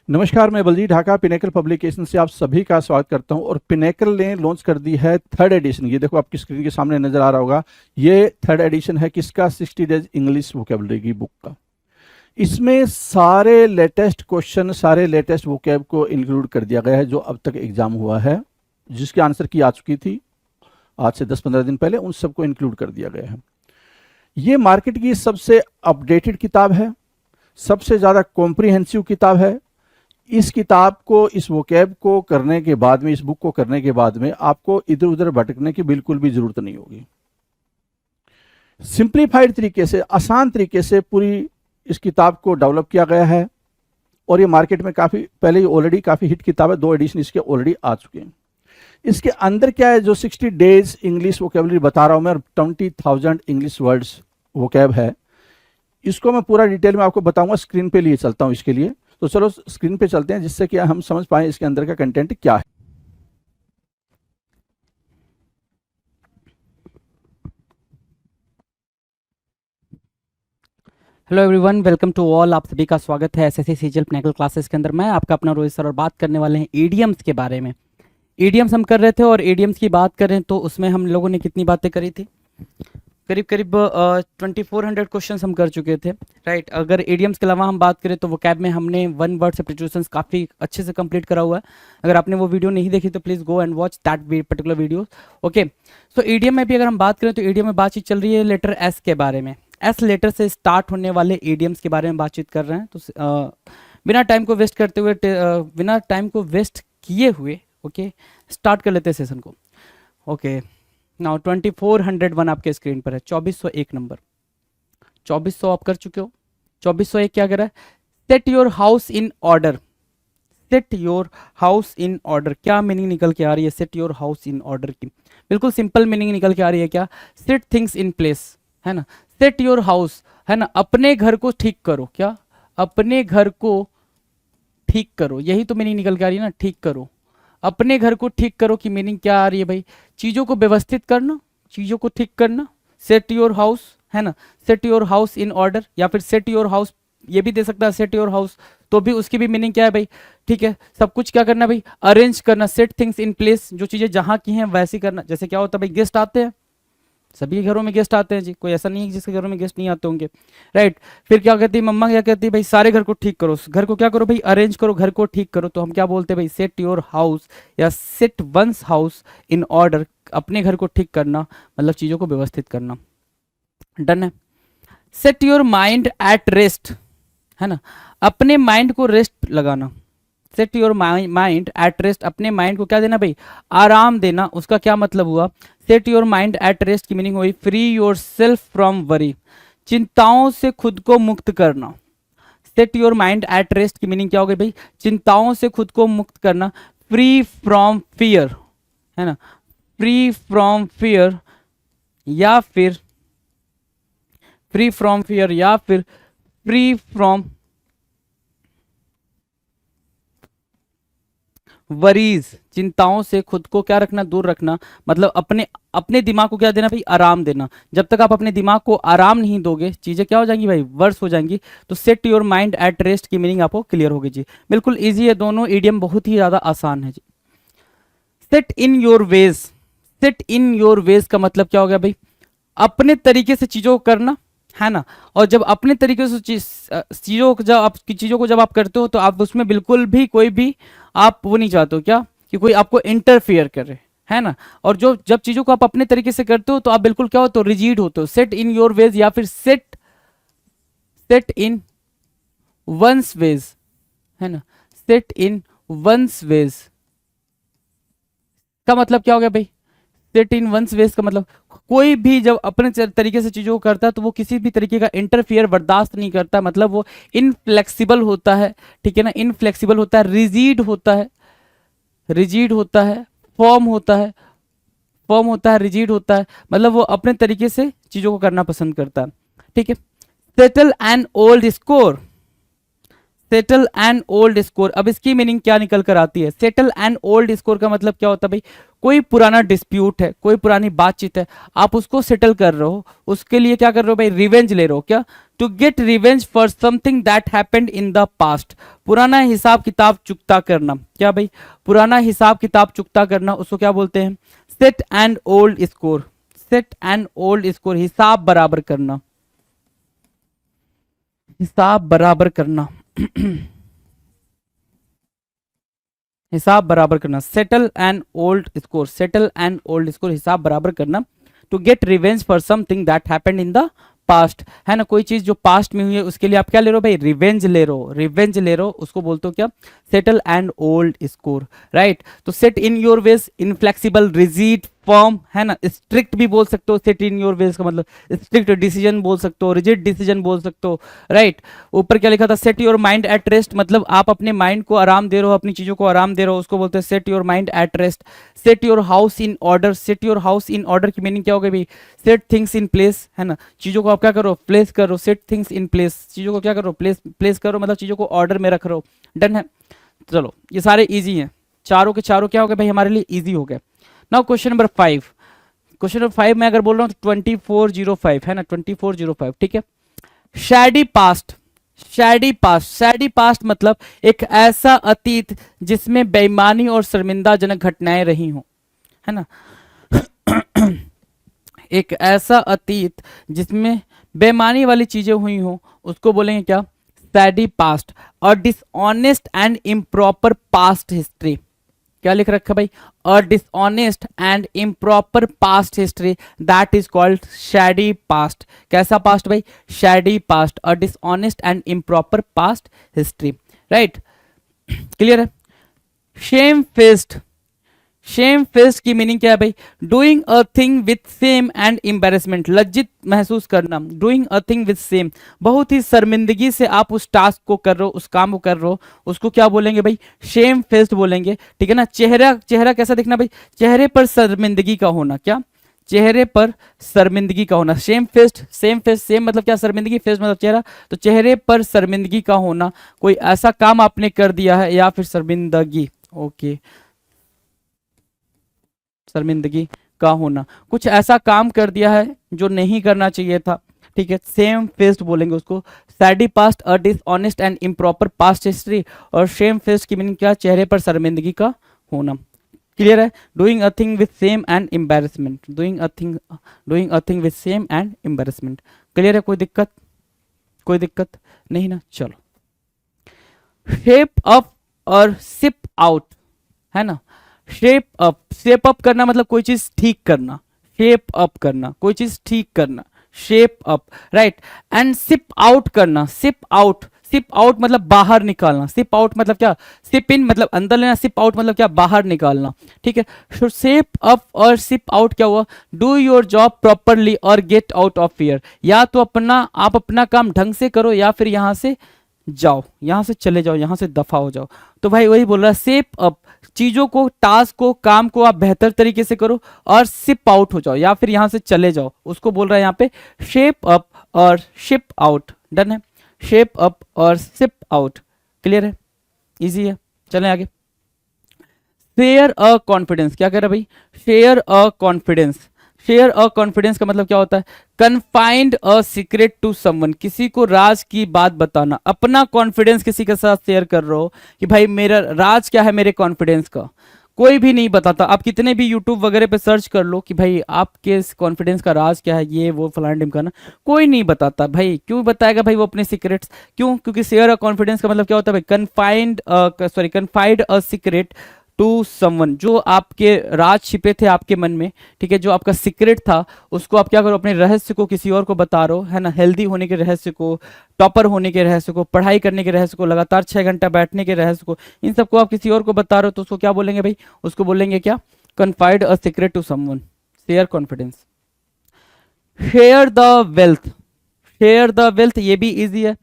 नमस्कार, मैं Baljeet Dhaka pinnacle publication से आप सभी का स्वागत करता हूं। और पिनेकल ने लॉन्च कर दी है थर्ड एडिशन। ये देखो आपकी स्क्रीन के सामने नजर आ रहा होगा। ये थर्ड एडिशन है किसका? 60 डेज इंग्लिश वोकेबलरी की बुक का। इसमें सारे लेटेस्ट क्वेश्चन, सारे लेटेस्ट वोकेब को इंक्लूड कर दिया गया है जो अब तक एग्जाम हुआ है, जिसकी आंसर की आ चुकी थी आज से 10-15 दिन पहले, उन सबको इंक्लूड कर दिया गया है। ये मार्केट की सबसे अपडेटेड किताब है, सबसे ज़्यादा कॉम्प्रिहेंसिव किताब है। इस किताब को, इस वोकैब को करने के बाद में, इस बुक को करने के बाद में आपको इधर उधर भटकने की बिल्कुल भी जरूरत नहीं होगी। सिंप्लीफाइड तरीके से, आसान तरीके से पूरी इस किताब को डेवलप किया गया है। और ये मार्केट में काफ़ी पहले ही ऑलरेडी काफ़ी हिट किताब है, 2 एडिशन इसके ऑलरेडी आ चुके हैं। इसके अंदर क्या है, जो 60 डेज इंग्लिश वोकेबलरी बता रहा हूं मैं, 20,000 इंग्लिश वर्ड्स वोकैब है, इसको मैं पूरा डिटेल में आपको बताऊंगा। स्क्रीन पे लिए चलता हूं इसके लिए, तो चलो स्क्रीन पे चलते हैं जिससे कि हम समझ पाए इसके अंदर का कंटेंट क्या है। Hello everyone, welcome to all. आप सभी का स्वागत है एसएससी सीजीएल पिनेकल क्लासेस के अंदर। मैं आपका अपना रोहित सर और बात करने वाले हैं ईडियम्स के बारे में। ईडियम्स हम कर रहे थे और ईडियम्स की बात करें तो उसमें हम लोगों ने कितनी बातें करी थी? करीब करीब 2400 क्वेश्चन हम कर चुके थे, राइट। अगर ईडियम्स के अलावा हम बात करें तो वो कैब में हमने 1 वर्ड सब्स्टिट्यूशंस काफ़ी अच्छे से कंप्लीट करा हुआ है। अगर आपने वो वीडियो नहीं देखी तो please go and watch that particular video. Okay, so idiom में भी अगर हम बात करें तो ईडियम में बातचीत चल रही है लेटर एस के बारे में। एस लेटर से स्टार्ट होने वाले ईडियम्स के बारे में बातचीत कर रहे हैं। तो बिना टाइम को वेस्ट करते हुए, बिना टाइम को वेस्ट किए हुए, ओके, स्टार्ट कर लेते हैं सेशन को। ओके, नाउ 2401 आपके स्क्रीन पर है। 2401 नंबर, 2400 आप कर चुके हो। 2401 क्या कर रहा है? Set your house in order. Set your house in order, क्या मीनिंग निकल के आ रही है set your house in order की? बिल्कुल सिंपल मीनिंग निकल के आ रही है। क्या? सेट थिंग्स इन प्लेस, है ना। सेट योर हाउस, है ना, अपने घर को ठीक करो। क्या? अपने घर को ठीक करो, यही तो मीनिंग निकल के आ रही है ना, ठीक करो। अपने घर को ठीक करो की मीनिंग क्या आ रही है भाई? चीजों को व्यवस्थित करना, चीजों को ठीक करना। सेट योर हाउस, है ना, set your house in order, या फिर सेट योर हाउस ये भी दे सकता है, सेट योर हाउस। तो भी उसकी भी मीनिंग क्या है भाई? ठीक है, सब कुछ क्या करना भाई? अरेंज करना। सेट थिंग्स इन प्लेस, जो चीजें जहां की हैं वैसी करना। जैसे क्या होता है भाई, गेस्ट आते हैं, सभी के घरों में गेस्ट आते हैं जी, कोई ऐसा नहीं है जिसके घरों में गेस्ट नहीं आते होंगे, राइट। फिर क्या कहती है मम्मा, क्या कहती है भाई? सारे घर को ठीक करो, घर को क्या करो भाई? अरेंज करो, घर को ठीक करो। तो हम क्या बोलते हैं भाई? सेट योर हाउस या set once house in order. अपने घर को ठीक करना मतलब चीजों को व्यवस्थित करना। डन है। Set your mind at rest, है ना, अपने माइंड को रेस्ट लगाना। Set your mind at rest, अपने माइंड को क्या देना भाई? आराम देना। उसका क्या मतलब हुआ? Set your mind at rest की मीनिंग हुई free your self from worry, चिंताओं से खुद को मुक्त करना। Set your mind at rest की मीनिंग क्या हो गई भाई? चिंताओं से खुद को मुक्त करना। फ्री फ्रॉम फियर, है ना, फ्री फ्रॉम फियर, या फिर फ्री फ्रॉम फियर, या फिर फ्री फ्रॉम वरीज, चिंताओं से खुद को क्या रखना? दूर रखना। मतलब अपने अपने दिमाग को क्या देना भाई? आराम देना। जब तक आप अपने दिमाग को आराम नहीं दोगे, चीजें क्या हो जाएंगी भाई? वर्स हो जाएंगी। तो set your mind at rest की मीनिंग आपको क्लियर होगी जी। बिल्कुल इजी है, दोनों ईडियम बहुत ही ज्यादा आसान है जी। Set in your ways, set in your ways का मतलब क्या हो गया भाई? अपने तरीके से चीजों को करना, है ना। और जब अपने तरीके से चीजों को जब आप करते हो तो आप उसमें बिल्कुल भी कोई भी आप वो नहीं चाहते हो क्या कि कोई आपको इंटरफियर करे, है ना। और जो जब चीजों को आप अपने तरीके से करते हो तो आप बिल्कुल क्या होते हो? रिजिड होते हो। सेट इन योर वेज या फिर सेट सेट इन वंस वेज, है ना, सेट इन वंस वेज का मतलब क्या हो गया भाई? सेट इन वंस वेज का मतलब कोई भी जब अपने तरीके से चीजों को करता है तो वो किसी भी तरीके का इंटरफियर बर्दाश्त नहीं करता। मतलब वो इनफ्लेक्सिबल होता है, ठीक है ना, इनफ्लेक्सिबल होता है, रिजिड होता है, रिजिड होता है, फॉर्म होता है, फॉर्म होता है, रिजिड होता है। मतलब वो अपने तरीके से चीजों को करना पसंद करता है, ठीक है। Settle an old score, settle an old score. अब इसकी मीनिंग क्या निकल कर आती है? सेटल एन ओल्ड स्कोर का मतलब क्या होता है भाई? कोई पुराना डिस्प्यूट है, कोई पुरानी बातचीत है, आप उसको सेटल कर रहे हो, उसके लिए क्या कर रहे हो भाई? रिवेंज ले रहे हो। क्या? To get revenge for something that happened in the past. पुराना हिसाब किताब चुकता करना। क्या भाई? पुराना हिसाब किताब चुकता करना, उसको क्या बोलते हैं? Set and old score. Set and old score, हिसाब बराबर करना, हिसाब बराबर करना हिसाब बराबर करना। Settle and old score, settle and old score, हिसाब बराबर करना। To get revenge for something that happened in the past, है ना? कोई चीज जो पास्ट में हुई है उसके लिए आप क्या ले रहे हो भाई? रिवेंज ले रहे हो, रिवेंज ले रहे हो, उसको बोलते हो क्या? Settle and old score, right? तो set in your ways, inflexible, rigid, firm, है ना? स्ट्रिक्ट भी बोल सकते हो। सेट इन योर वेज का मतलब स्ट्रिक्ट डिसीजन बोल सकते हो, रिजिड डिसीजन बोल सकते हो, राइट? ऊपर क्या लिखा था? Set your mind at rest, मतलब आप अपने माइंड को आराम दे रहे हो, अपनी चीजों को आराम दे रहे हो, उसको बोलते हैं set your mind at rest. Set your house in order, set your house in order की मीनिंग क्या हो गई भाई? सेट थिंग्स इन प्लेस, है ना? चीजों को आप क्या करो? प्लेस करो। सेट थिंग्स इन प्लेस, चीजों को क्या करो? प्लेस करो, मतलब चीजों को ऑर्डर में रख रहे हो। डन है? चलो, ये सारे इजी हैं, चारों के चारों क्या हो गए भाई? हमारे लिए इजी हो गए। Now question number 5। Question number 5 में अगर बोल रहा हूँ तो 2405, है ना? 2405, ठीक है। Shady past, Shady past, Shady past मतलब एक ऐसा अतीत जिसमें बेईमानी और शर्मिंदाजनक घटनाएं रही हों, है ना? एक ऐसा अतीत जिसमें बेईमानी वाली चीजें हुई हों, उसको बोलेंगे क्या? Shady past. और dishonest and improper past history, क्या लिख रखा भाई? A dishonest and improper past history, that is called shady past. कैसा पास्ट भाई? Shady past, a dishonest and improper past history, right? Clear है? शेम फेस्ड, शेम फेस्ड की meaning क्या है भाई? Doing a thing with same and embarrassment, लज्जित महसूस करना। Doing a thing with same, बहुत ही शर्मिंदगी से आप उस टास्क को कर रहे हो, उस काम को कर रहे हो, उसको क्या बोलेंगे भाई? शेम फेस्ड बोलेंगे, ठीक है ना? चेहरा, चेहरा कैसा दिखना भाई? चेहरे पर शर्मिंदगी का होना। क्या? चेहरे पर शर्मिंदगी का होना। Shame faced, same face, same मतलब क्या? शर्मिंदगी, फेस मतलब चेहरा, तो चेहरे पर शर्मिंदगी का होना, कोई ऐसा काम आपने कर दिया है या फिर शर्मिंदगी, ओके, शर्मिंदगी का होना, कुछ ऐसा काम कर दिया है जो नहीं करना चाहिए था, ठीक है? सेम फेस्ड बोलेंगे उसको। Shady past, a dishonest and improper past history. और शेम फेस्ड की मीनिंग क्या? चेहरे पर शर्मिंदगी का होना। क्लियर है? Doing a thing with same and embarrassment, doing a thing with same and embarrassment. Clear है? कोई दिक्कत? कोई दिक्कत नहीं ना? चलो, शेप अप और सिप आउट, है ना? शेप अप, शेप अप करना मतलब कोई चीज ठीक करना, शेप अप करना, कोई चीज ठीक करना, shape up, right? And sip out करना, सिप आउट, सिप आउट मतलब बाहर निकालना। सिप आउट मतलब क्या? सिप इन मतलब अंदर लेना, सिप आउट मतलब क्या? बाहर निकालना, ठीक है? सो सिप अप और सिप आउट क्या हुआ? डू योर जॉब प्रॉपरली और गेट आउट ऑफ हियर, या तो आप अपना काम ढंग से करो या फिर यहां से जाओ, यहां से चले जाओ, यहां से दफा हो जाओ। तो भाई वही बोल रहा है, सेप अप, चीजों को, टास्क को, काम को आप बेहतर तरीके से करो, और सिप आउट हो जाओ या फिर यहां से चले जाओ, उसको बोल रहा है यहाँ पे शेप अप और शिप आउट। डन है? शेप अप और सिप आउट। क्लियर है? इजी है? चलें आगे। शेयर अ कॉन्फिडेंस, क्या कह रहा है भाई? Share a confidence. Share a confidence का मतलब क्या होता है? Confined a secret to someone, किसी को राज की बात बताना, अपना कॉन्फिडेंस किसी के साथ शेयर कर रहे हो कि भाई मेरा राज क्या है, मेरे कॉन्फिडेंस का कोई भी नहीं बताता। आप कितने भी यूट्यूब वगैरह पे सर्च कर लो कि भाई आपके कॉन्फिडेंस का राज क्या है, ये वो फलाना ढिमकाना, कोई नहीं बताता भाई। क्यों बताएगा भाई वो अपने सीक्रेट्स? क्यों? क्योंकि शेयर अ कॉन्फिडेंस का मतलब क्या होता है भाई? Confide a secret to someone, जो आपके राज छिपे थे आपके मन में, ठीक है, जो आपका सीक्रेट था, उसको आप क्या करो? अपने रहस्य को किसी और को बता रहे हो, है ना? हेल्दी होने के रहस्य को, टॉपर होने के रहस्य को, पढ़ाई करने के रहस्य को, लगातार 6 घंटा बैठने के रहस्य को, इन सबको आप किसी और को बता रहे हो, तो उसको क्या बोलेंगे भाई? उसको बोलेंगे क्या? Confide a secret to someone, share confidence. Share the wealth, share the wealth, ये भी इजी है।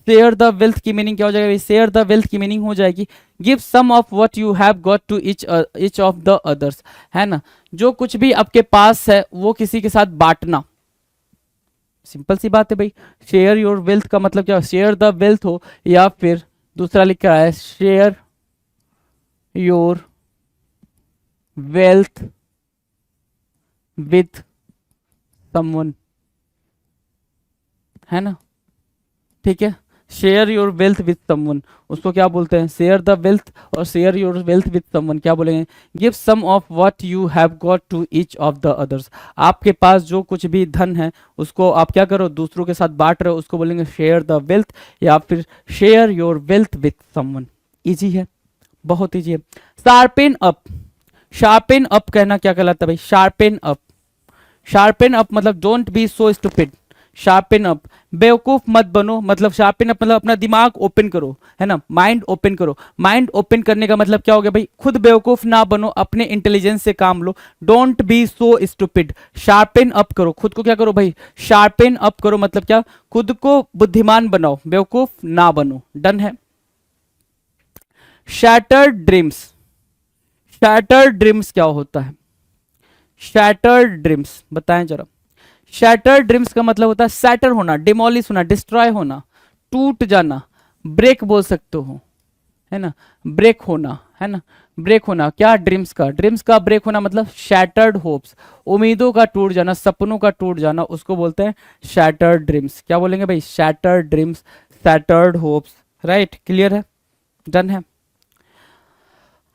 शेयर द वेल्थ की मीनिंग क्या हो जाएगी? शेयर द वेल्थ की मीनिंग हो जाएगी give some of what you have got to each of the others, है ना? जो कुछ भी आपके पास है वो किसी के साथ बांटना। सिंपल सी बात है भाई। शेयर योर वेल्थ का मतलब क्या? शेयर द वेल्थ हो या फिर दूसरा लिखा है share your wealth with someone, है ना, ठीक है। Share your wealth with someone, उसको क्या बोलते हैं, शेयर द वेल्थ, और share your wealth with someone क्या बोलेंगे, give some of what you have got to each of the others. आपके पास जो कुछ भी धन है उसको आप क्या करो, दूसरों के साथ बांट रहे हो, उसको बोलेंगे शेयर द वेल्थ, या फिर share your wealth with someone. Easy है, बहुत इजी है। शार्पेन अप, शार्पेन अप कहना क्या कहलाता है भाई, शार्पेन अप, शार्पेन अप मतलब don't be so stupid, sharpen up, बेवकूफ मत बनो, मतलब शार्पेन अप मतलब अपना दिमाग ओपन करो, है ना, माइंड ओपन करो। माइंड ओपन करने का मतलब क्या हो गया भाई, खुद बेवकूफ ना बनो, अपने इंटेलिजेंस से काम लो, don't be so stupid, sharpen up करो, खुद को क्या करो भाई, शार्पेन अप करो, मतलब क्या, खुद को बुद्धिमान बनाओ, बेवकूफ ना बनो। डन है। शैटर्ड ड्रीम्स, शैटर्ड ड्रीम्स क्या होता है, शैटर्ड ड्रीम्स बताएं जरा। शैटर्ड ड्रीम्स का मतलब होता है सैटर होना, डिमोलिश होना, डिस्ट्रॉय होना, टूट जाना, ब्रेक बोल सकते हो, है ना, ब्रेक होना, है ना, ब्रेक होना। क्या ड्रीम्स का, ड्रीम्स का ब्रेक होना मतलब शैटर्ड होप्स, उम्मीदों का टूट जाना, सपनों का टूट जाना, उसको बोलते हैं शैटर्ड ड्रीम्स। क्या बोलेंगे भाई, shattered dreams, shattered hopes. Right, clear है, डन है।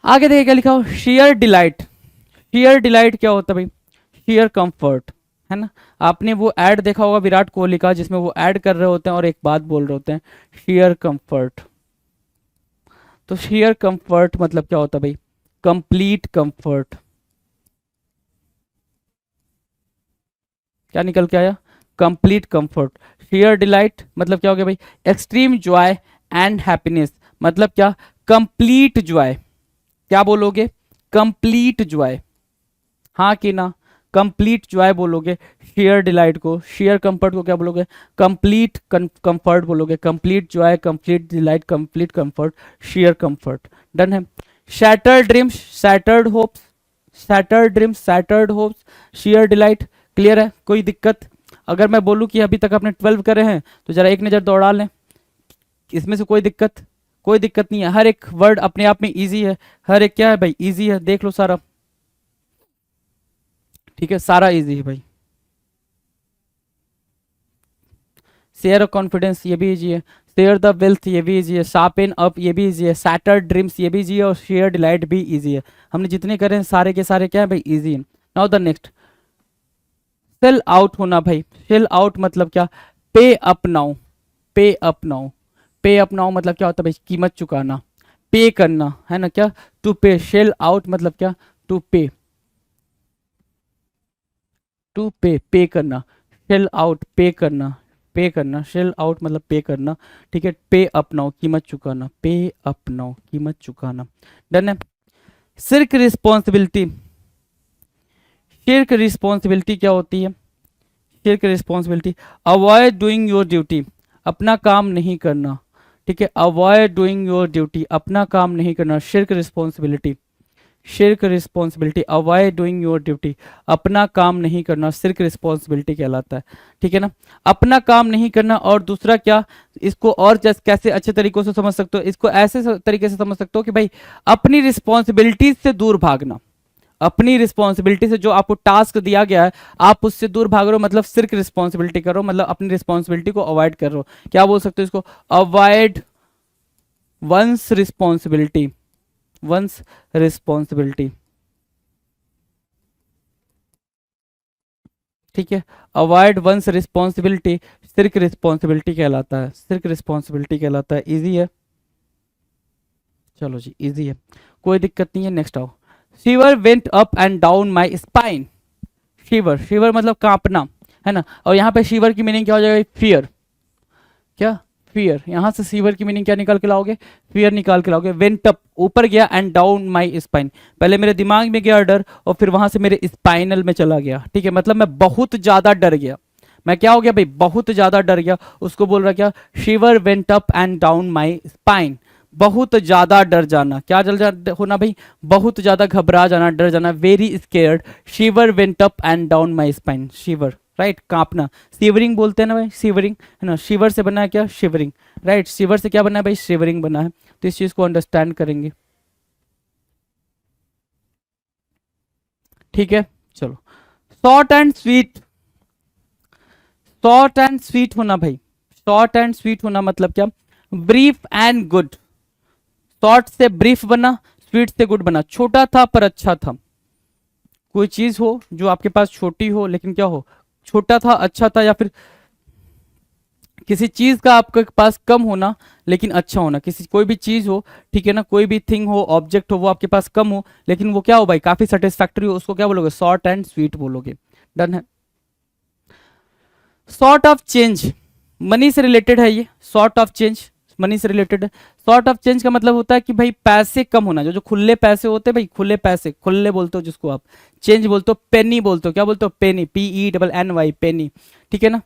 आगे देखिए क्या लिखा हो, शेयर डिलाइट, शेयर डिलाइट क्या होता है भाई, शेयर कंफर्ट, है ना। आपने वो ऐड देखा होगा विराट कोहली का, जिसमें वो ऐड कर रहे होते हैं और एक बात बोल रहे होते हैं, शेयर कंफर्ट। तो शेयर कंफर्ट मतलब क्या होता है भाई, कंप्लीट कंफर्ट। क्या निकल के आया, कंप्लीट कंफर्ट। शेयर डिलाइट मतलब क्या हो गया भाई, एक्सट्रीम जॉय एंड हैप्पीनेस, मतलब क्या, कंप्लीट जॉय। क्या बोलोगे, कंप्लीट जॉय, हाँ कि ना, कंप्लीट जॉय बोलोगे शेयर डिलाइट को। शेयर कंफर्ट को क्या बोलोगे, कंप्लीट कंफर्ट बोलोगे, complete joy, complete delight, complete comfort, share comfort. Done है। Shattered dreams, shattered hopes, shattered dreams, shattered hopes, share delight. Clear है, कोई दिक्कत। अगर मैं बोलूं कि अभी तक आपने 12 करे हैं तो जरा एक नज़र दौड़ा लें, इसमें से कोई दिक्कत, कोई दिक्कत नहीं है। हर एक वर्ड अपने आप में इजी है, हर एक क्या है भाई, इजी है, देख लो सारा, ठीक है, सारा इजी है भाई। शेयर ऑफ कॉन्फिडेंस ये भी इजी है, शेयर द वेल्थ ये भी इजी है, शार्पेन अप ये भी इजी है, सैटर्ड ड्रीम्स ये भी इजी है, और शेयर डिलाइट भी इजी है। हमने जितने करे हैं सारे के सारे क्या है भाई, इजी है। Now the next, sell out होना भाई, सेल आउट मतलब क्या, पे अप नाउ, पे अप नाउ, पे अप नाउ मतलब क्या होता है भाई, कीमत चुकाना, पे करना, है ना, क्या, टू पे। सेल आउट मतलब क्या, टू पे, टू पे, पे करना, सेल आउट पे करना, पे करना, सेल आउट मतलब पे करना, ठीक है। पे अपनाओ, कीमत चुकाना, पे अपनाओ, कीमत चुकाना। डन है। शिर्क रिस्पॉन्सिबिलिटी, शिर्क रिस्पॉन्सिबिलिटी क्या होती है, shirk responsibility, avoid doing your duty, अपना काम नहीं करना, ठीक है, अवॉइड डूइंग योर ड्यूटी, अपना काम नहीं करना, shirk responsibility, shirk responsibility, avoid doing your duty, अपना काम नहीं करना, शिर्क रिस्पॉन्सिबिलिटी कहलाता है, ठीक है ना, अपना काम नहीं करना। और दूसरा क्या, इसको और कैसे अच्छे तरीकों से समझ सकते हो, इसको ऐसे तरीके से समझ सकते हो कि भाई अपनी रिस्पॉन्सिबिलिटी से दूर भागना, अपनी रिस्पॉन्सिबिलिटी से, जो आपको टास्क दिया गया है आप उससे दूर भाग रहे हो, मतलब शिर्क रिस्पॉन्सिबिलिटी करो, मतलब अपनी रिस्पॉन्सिबिलिटी को अवॉइड कर रहे हो। क्या बोल सकते हो इसको, avoid once responsibility, once responsibility, ठीक है, avoid once responsibility shirk responsibility कहलाता है, शिर्क रिस्पॉन्सिबिलिटी कहलाता है। इजी है, चलो जी इजी है, कोई दिक्कत नहीं है। नेक्स्ट आओ, shiver went up and down my spine, shiver, shiver मतलब कांपना, है ना, और यहाँ पे शिवर की मीनिंग क्या हो जाएगा, फियर, क्या, फियर। यहां से सीवर की मीनिंग क्या निकाल के लाओगे, फियर निकाल के लाओगे। वेंट अप ऊपर गया, एंड डाउन माई स्पाइन, पहले मेरे दिमाग में गया डर और फिर वहां से मेरे स्पाइनल में चला गया, ठीक है, मतलब मैं बहुत ज्यादा डर गया, मैं क्या हो गया भाई, बहुत ज्यादा डर गया, उसको बोल रहा क्या, shiver went up and down my spine, बहुत ज्यादा डर जाना, क्या जल होना भाई, बहुत ज्यादा घबरा जाना, डर जाना, very scared, shiver went up and down my spine, shiver, right, कांपना, शिवरिंग बोलते हैं ना भाई, शिवरिंग है ना, शिवर से बना है क्या, शिवरिंग, राइट, शिवर से क्या बना है भाई, शिवरिंग बना है। तो इस चीज को अंडरस्टैंड करेंगे, ठीक है। चलो, short and sweet, short and sweet होना भाई, शॉर्ट एंड स्वीट होना मतलब क्या, ब्रीफ एंड गुड, शॉर्ट से ब्रीफ बना, स्वीट से गुड बना, छोटा था पर अच्छा था। कोई चीज हो जो आपके पास छोटी हो लेकिन क्या हो, छोटा था, अच्छा था, या फिर किसी चीज का आपके पास कम होना लेकिन अच्छा होना, किसी कोई भी चीज हो, ठीक है ना, कोई भी थिंग हो, ऑब्जेक्ट हो, वो आपके पास कम हो लेकिन वो क्या हो भाई, काफी सेटिस्फैक्टरी हो, उसको क्या बोलोगे, शॉर्ट एंड स्वीट बोलोगे। डन है। सॉर्ट ऑफ चेंज, मनी से रिलेटेड है ये, सॉर्ट ऑफ चेंज मनी से रिलेटेड है। सॉर्ट ऑफ चेंज का मतलब होता है कि भाई पैसे कम होना, जो जो खुले पैसे होते हैं भाई, खुले पैसे, खुले बोलते हो जिसको आप, चेंज बोलते हो, पेनी बोलते हो, क्या बोलते हो, पेनी, PENNY, पेनी, ठीक है ना।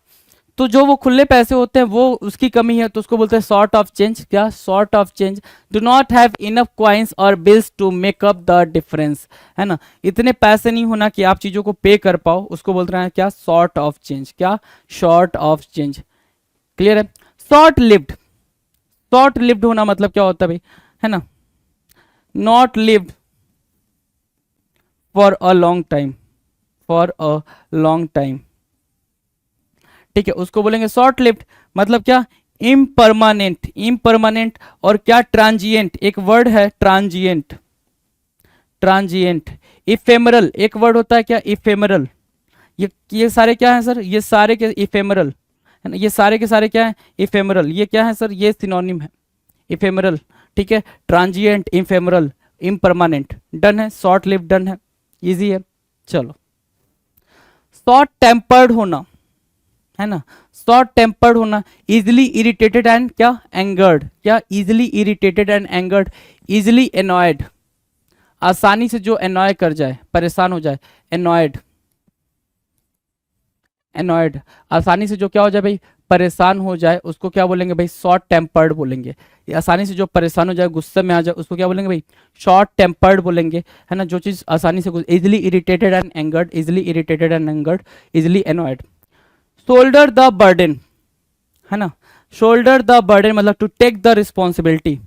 तो जो वो खुले पैसे होते हैं वो उसकी कमी है तो उसको बोलते हैं सॉर्ट ऑफ चेंज। क्या, sort of change, do not have enough coins और bills to make up the difference, है ना, इतने पैसे नहीं होना कि आप चीजों को पे कर पाओ, उसको बोलते हैं क्या, सॉर्ट ऑफ चेंज। क्या, शॉर्ट ऑफ चेंज, क्लियर है। शॉर्ट लिव्ड, शॉर्ट लिव्ड होना मतलब क्या होता है भाई, है ना, not lived for a long time, for a long time, ठीक है, उसको बोलेंगे शॉर्ट लिव्ड। मतलब क्या, इम्परमानेंट, इम्परमानेंट, और क्या, ट्रांजिएंट, एक वर्ड है ट्रांजिएंट, ट्रांजिएंट, इफेमरल, एक वर्ड होता है क्या, इफेमरल, ये सारे क्या है सर, ये सारे के इफेमरल, है ना, ये सारे के सारे क्या है, इफेमरल, ये क्या है सर, ये सिनोनिम है, इफेमरल, ठीक है, ट्रांजिएंट, इफेमरल, इम्परमानेंट। डन है, शॉर्ट लिव्ड डन है, इजी है। चलो, शॉर्ट टेम्पर्ड होना, है ना, शॉर्ट टेम्पर्ड होना, इजिली इरिटेटेड एंड क्या, एंगर्ड, क्या, easily irritated and angered, easily annoyed, आसानी से जो एनॉय कर जाए, परेशान हो जाए, एनॉयड, एनॉयड, आसानी से जो क्या हो जाए भाई, परेशान हो जाए, उसको क्या बोलेंगे भाई, शॉर्ट टेम्पर्ड बोलेंगे। ये आसानी से जो परेशान हो जाए, गुस्से में आ जाए, उसको क्या बोलेंगे भाई, शॉर्ट टेम्पर्ड बोलेंगे, है ना, जो चीज आसानी से, easily irritated and angered, easily irritated and angered, easily annoyed. Shoulder the burden, है ना, शोल्डर द बर्डन मतलब to take the responsibility,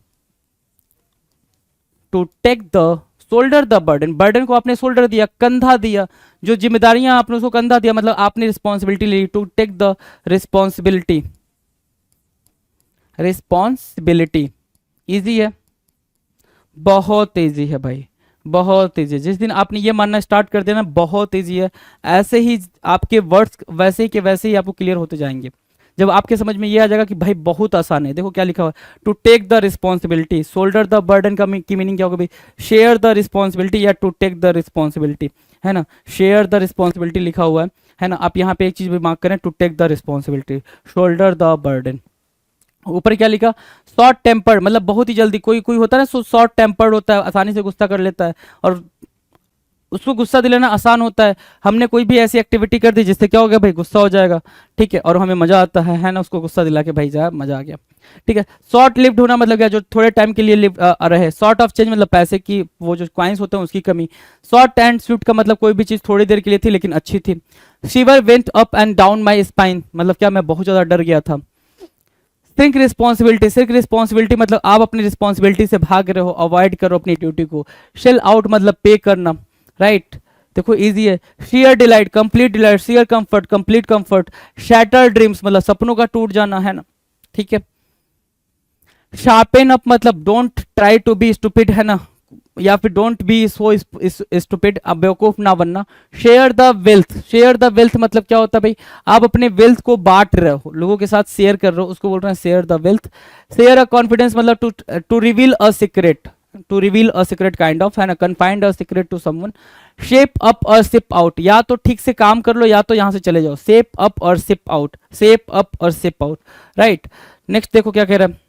to take the, shoulder the burden, burden को आपने शोल्डर दिया, कंधा दिया, जो जिम्मेदारियां आपने उसको कंधा दिया, मतलब आपने रिस्पॉन्सिबिलिटी ली, to take the responsibility, responsibility, easy है, बहुत इजी है भाई, बहुत इजी। जिस दिन आपने ये मानना स्टार्ट कर दिया ना बहुत इजी है, ऐसे ही आपके वर्ड्स वैसे ही के वैसे ही आपको क्लियर होते जाएंगे। जब आपके समझ में ये आ जाएगा कि भाई बहुत आसान है, देखो क्या लिखा हुआ है, to take the responsibility, shoulder the burden का की मीनिंग क्या होगा भाई, शेयर द रिस्पॉन्सिबिलिटी या टू टेक द रिस्पॉन्सिबिलिटी, है ना, शेयर द रिस्पॉन्सिबिलिटी लिखा हुआ है ना। आप यहाँ पे एक चीज भी मार्क करें, to take the responsibility, shoulder the burden. ऊपर क्या लिखा, शॉर्ट टेम्पर्ड मतलब बहुत ही जल्दी, कोई कोई होता है ना शॉर्ट टेम्पर्ड होता है, आसानी से गुस्सा कर लेता है और उसको गुस्सा दिलाना आसान होता है। हमने कोई भी ऐसी एक्टिविटी कर दी जिससे क्या हो गया भाई, गुस्सा हो जाएगा, ठीक है, और हमें मजा आता है ना, उसको गुस्सा दिला के भाई जा मजा आ गया, ठीक है। शॉर्ट लिव्ड होना मतलब क्या, जो थोड़े टाइम के लिए लिव रहे। शॉर्ट ऑफ चेंज मतलब पैसे की वो जो कॉइन्स होते हैं उसकी कमी। शॉर्ट एंड स्वीट का मतलब कोई भी चीज थोड़ी देर के लिए थी लेकिन अच्छी थी। Shiver went up and down my spine मतलब क्या, मैं बहुत ज्यादा डर गया था। सिंक रिस्पॉन्सिबिलिटी, सिंक रिस्पॉन्सिबिलिटी मतलब आप अपनी रिस्पॉन्सिबिलिटी से भाग रहे हो, अवॉइड करो अपनी ड्यूटी को। शेल आउट मतलब पे करना, राइट, देखो इजी है। Share delight, complete delight, share comfort, complete comfort. Shatter dreams मतलब सपनों का टूट जाना, है ना, ठीक है। शार्पेन अप मतलब don't try to be stupid, है ना, या फिर डोंट बी सो स्टूपिड, अब बेवकूफ ना बनना। Share the wealth, share the wealth मतलब क्या होता है भाई, आप अपने वेल्थ को बांट रहे हो, लोगों के साथ शेयर कर रहे हो, उसको बोल रहे हैं share the wealth. Share a confidence मतलब to reveal a secret, to reveal a secret kind of, है ना, confined a secret to someone. Shape up और सिप आउट, या तो ठीक से काम कर लो या तो यहां से चले जाओ। शेप अप और सिप आउट, शेप अप और सिप आउट, राइट। नेक्स्ट देखो क्या कह रहा है,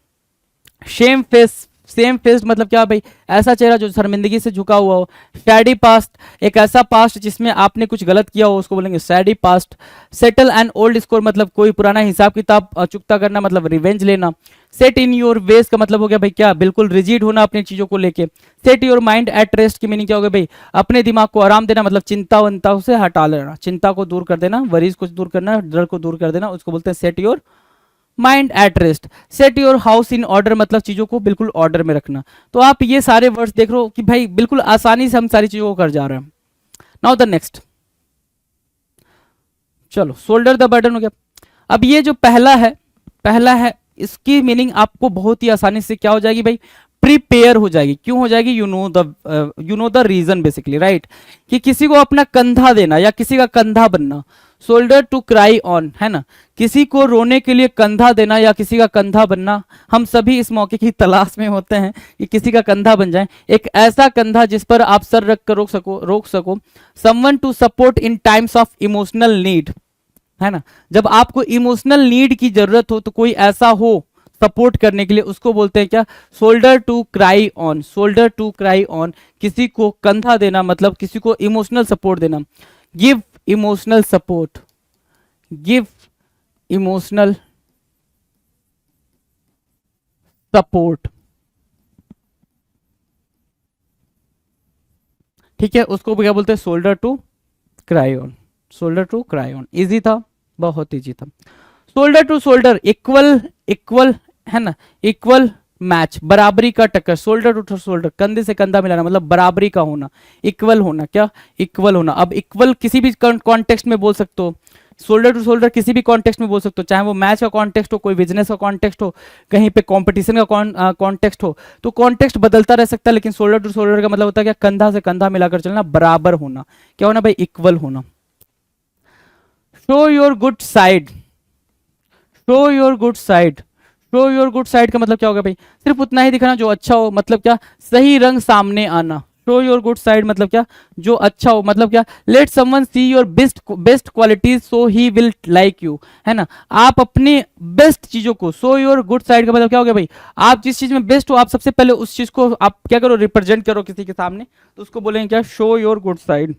शेम फेस सेम फेस्ड मतलब क्या भाई, ऐसा चेहरा जो शर्मिंदगी से झुका हुआ हो। सैडी पास्ट, एक ऐसा पास्ट जिसमें आपने कुछ गलत किया हो, उसको बोलेंगे shady past. Settle and old score मतलब कोई पुराना हिसाब किताब चुकता करना, मतलब रिवेंज लेना। सेट इन योर वेज का मतलब हो गया भाई क्या, बिल्कुल रिजिड होना अपनी चीजों को लेके। Set your mind at rest की मीनिंग क्या हो गया भाई, अपने दिमाग को आराम देना, मतलब चिंता वंता से हटा लेना, चिंता को दूर कर देना, वरीज को दूर करना, डर को दूर कर देना, उसको बोलते हैं set your mind at rest. Set your house in order मतलब चीजों को बिल्कुल ऑर्डर में रखना। तो आप ये सारे वर्ड्स देख रहे हो कि भाई बिल्कुल आसानी से हम सारी चीजों को कर जा रहे हैं। नाउ द नेक्स्ट, चलो शोल्डर द बर्डन हो गया। अब ये जो पहला है इसकी मीनिंग आपको बहुत ही आसानी से क्या हो जाएगी भाई, प्रिपेयर हो जाएगी। क्यों हो जाएगी, you know the reason basically, right. कि किसी को अपना कंधा देना या किसी का कंधा बनना। शोल्डर टू क्राई ऑन, है ना, किसी को रोने के लिए कंधा देना या किसी का कंधा बनना। हम सभी इस मौके की तलाश में होते हैं कि किसी का कंधा बन जाए, एक ऐसा कंधा जिस पर आप सर रख कर रोक सको। Someone to support in times of emotional need, है ना, जब आपको इमोशनल नीड की जरूरत हो तो कोई ऐसा हो सपोर्ट करने के लिए, उसको बोलते हैं क्या, shoulder to cry on. Shoulder to cry on, किसी को कंधा देना मतलब किसी को इमोशनल सपोर्ट देना। Give emotional support, give emotional support, ठीक है, उसको क्या बोलते हैं, shoulder to cry on. Shoulder to cry on, easy था, बहुत इजी था। Shoulder to shoulder, equal equal, है ना, इक्वल मैच, बराबरी का टक्कर। शोल्डर टू शोल्डर, कंधे से कंधा मिलाना मतलब बराबरी का होना, इक्वल होना, क्या, इक्वल होना। अब इक्वल किसी भी कॉन्टेक्स्ट में बोल सकते हो, शोल्डर टू शोल्डर किसी भी कॉन्टेक्स्ट में बोल सकते हो, चाहे वो मैच का कॉन्टेक्स्ट हो, कोई बिजनेस का कॉन्टेक्स्ट हो, कहीं पे कंपटीशन का कॉन्टेक्स्ट हो, तो कॉन्टेक्स्ट बदलता रह सकता है, लेकिन शोल्डर टू शोल्डर का मतलब होता है क्या, कंधा से कंधा मिलाकर चलना, बराबर होना, क्या होना भाई, इक्वल होना। Show your good side, show your good side, show your good side का मतलब क्या होगा भाई, सिर्फ उतना ही दिखाना जो अच्छा हो, मतलब क्या, सही रंग सामने आना। शो योर गुड साइड मतलब क्या, जो अच्छा हो, मतलब क्या, let someone see your best qualities so he will like you, है ना, आप अपनी बेस्ट चीजों को, शो योर गुड साइड का मतलब क्या हो गया भाई, आप जिस चीज में बेस्ट हो आप सबसे पहले उस चीज को आप क्या करो, रिप्रेजेंट करो किसी के सामने, तो उसको बोलेंगे क्या, शो योर गुड साइड।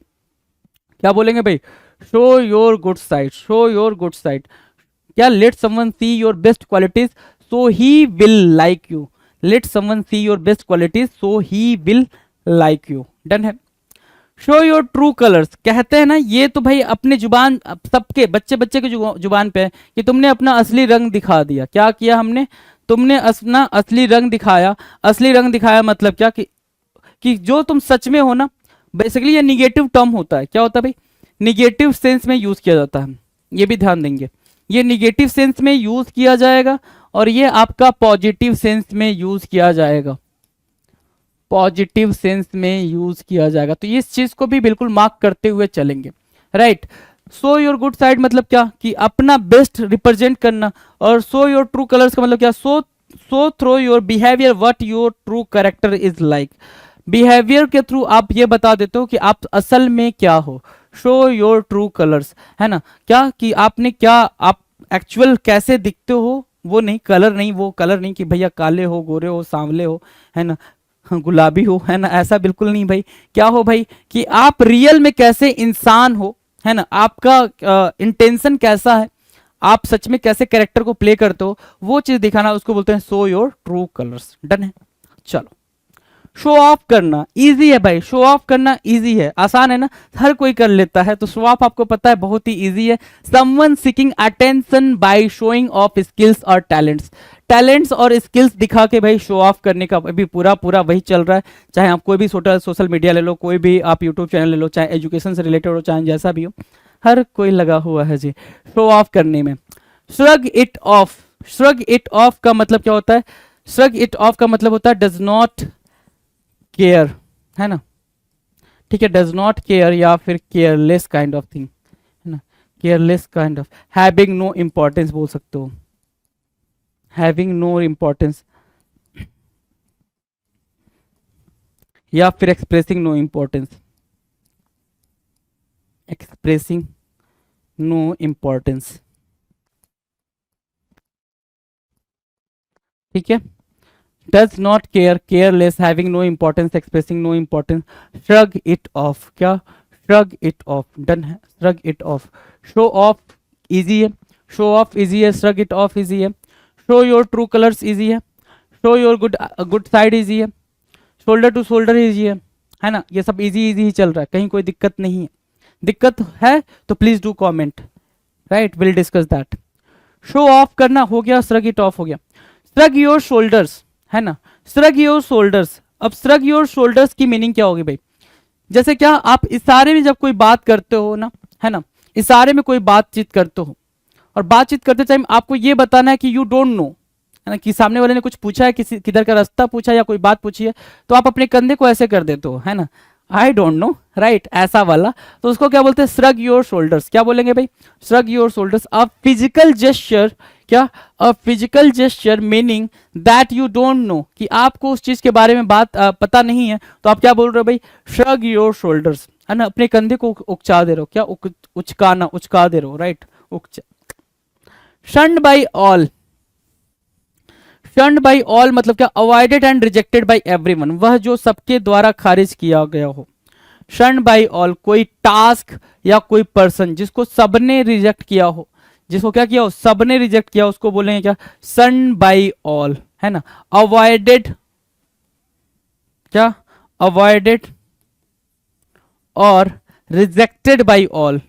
क्या बोलेंगे भाई, show your good side, show your good side, क्या, let someone see your best qualities so he will like you, let someone see your best qualities so he will like you, done है। Show your true colours, कहते हैं ना, ये तो भाई अपने जुबान सबके बच्चे बच्चे के जुबान पे है कि तुमने अपना असली रंग दिखा दिया। क्या किया हमने, तुमने अपना असली रंग दिखाया। असली रंग दिखाया मतलब क्या, कि जो तुम सच में हो ना, बेसिकली ये निगेटिव टर्म होता है, क्या होता है भाई, निगेटिव सेंस में यूज किया जाता है, ये भी ध्यान देंगे, ये निगेटिव सेंस में यूज किया जाएगा और ये आपका पॉजिटिव सेंस में यूज किया जाएगा, पॉजिटिव सेंस में यूज किया जाएगा। तो इस चीज को भी बिल्कुल मार्क करते हुए चलेंगे, right. Show your good side मतलब क्या, कि अपना बेस्ट रिप्रेजेंट करना, और शो योर ट्रू कलर्स का मतलब क्या, so through your behaviour what your true character is like. Behaviour के थ्रू आप ये बता देते हो कि आप असल में क्या हो। शो योर ट्रू कलर्स, है ना, क्या कि आपने क्या, आप एक्चुअल कैसे दिखते हो, वो नहीं, कलर नहीं, वो कलर नहीं कि भैया काले हो, गोरे हो, सांवले हो, है ना, गुलाबी हो, है ना, ऐसा बिल्कुल नहीं भाई। क्या हो भाई, कि आप रियल में कैसे इंसान हो, है ना, आपका इंटेंशन कैसा है, आप सच में कैसे कैरेक्टर को प्ले करते हो, वो चीज दिखाना, उसको बोलते हैं show your true colours, done है। चलो, शो ऑफ करना इजी है भाई, शो ऑफ करना इजी है, आसान है ना, हर कोई कर लेता है, तो शो ऑफ आपको पता है बहुत ही इजी है। Someone seeking attention by showing off skills और टैलेंट्स, टैलेंट्स और स्किल्स दिखा के भाई शो ऑफ करने का अभी पूरा पूरा वही चल रहा है। चाहे आप कोई भी सोशल मीडिया ले लो, कोई भी आप यूट्यूब चैनल ले लो, चाहे एजुकेशन से रिलेटेड हो, चाहे जैसा भी हो, हर कोई लगा हुआ है जी शो ऑफ करने में। Shrug it of, shrug it of का मतलब क्या होता है, श्रग इट ऑफ का मतलब होता है डज नॉट केयर, है ना, ठीक है, डज नॉट केयर या फिर केयरलेस काइंड ऑफ थिंग, है ना, careless kind of, having no importance बोल सकते हो, हैविंग नो इंपॉर्टेंस, या फिर expressing no importance, expressing no importance, ठीक है। Does not care, careless, having no importance, expressing no importance, shrug it off, क्या श्रग इट ऑफ, डन है, shrug it off. Show off easy है, show off easy है, shrug it off easy है। Show your true colours easy है, show your good side easy है, shoulder to shoulder easy है ना, ये सब इजी इजी ही चल रहा है, कहीं कोई दिक्कत नहीं है। दिक्कत है तो please do comment, right, will discuss that. Show off करना हो गया, श्रग इट ऑफ हो गया। श्रग योर शोल्डर्स, है ना, श्रग योर शोल्डर्स। अब श्रग योर शोल्डर्स की मीनिंग क्या होगी भाई? जैसे क्या आप इशारे में जब कोई बात करते हो ना, है ना, इशारे में कोई बातचीत करते हो और बातचीत करते टाइम आपको ये बताना है कि यू डोंट नो, है ना, कि सामने वाले ने कुछ पूछा है, किसी किधर का रास्ता पूछा या कोई बात पूछी है, तो आप अपने कंधे को ऐसे कर देते हो, है ना, आई डोंट नो, राइट, ऐसा वाला, तो उसको क्या बोलते हैं? Shrug your shoulders. क्या बोलेंगे भाई? Shrug your shoulders. A physical gesture, क्या? A physical gesture meaning that you don't know, कि आपको उस चीज के बारे में बात पता नहीं है, तो आप क्या बोल रहे हो भाई? श्रग योर शोल्डर्स, है ना, अपने कंधे को उकचा दे रहे हो, क्या उचकाना, उचका दे रहे हो, right, shunned by all. Shunned by all मतलब क्या? Avoided and rejected by everyone, वह जो सबके द्वारा खारिज किया गया हो। शन्ड बाई ऑल, कोई टास्क या कोई पर्सन जिसको सबने रिजेक्ट किया हो, जिसको क्या किया हो? सबने रिजेक्ट किया, उसको बोलेंगे क्या? शन्ड बाई ऑल, है ना। अवॉइडेड, क्या? अवॉइडेड और rejected by all,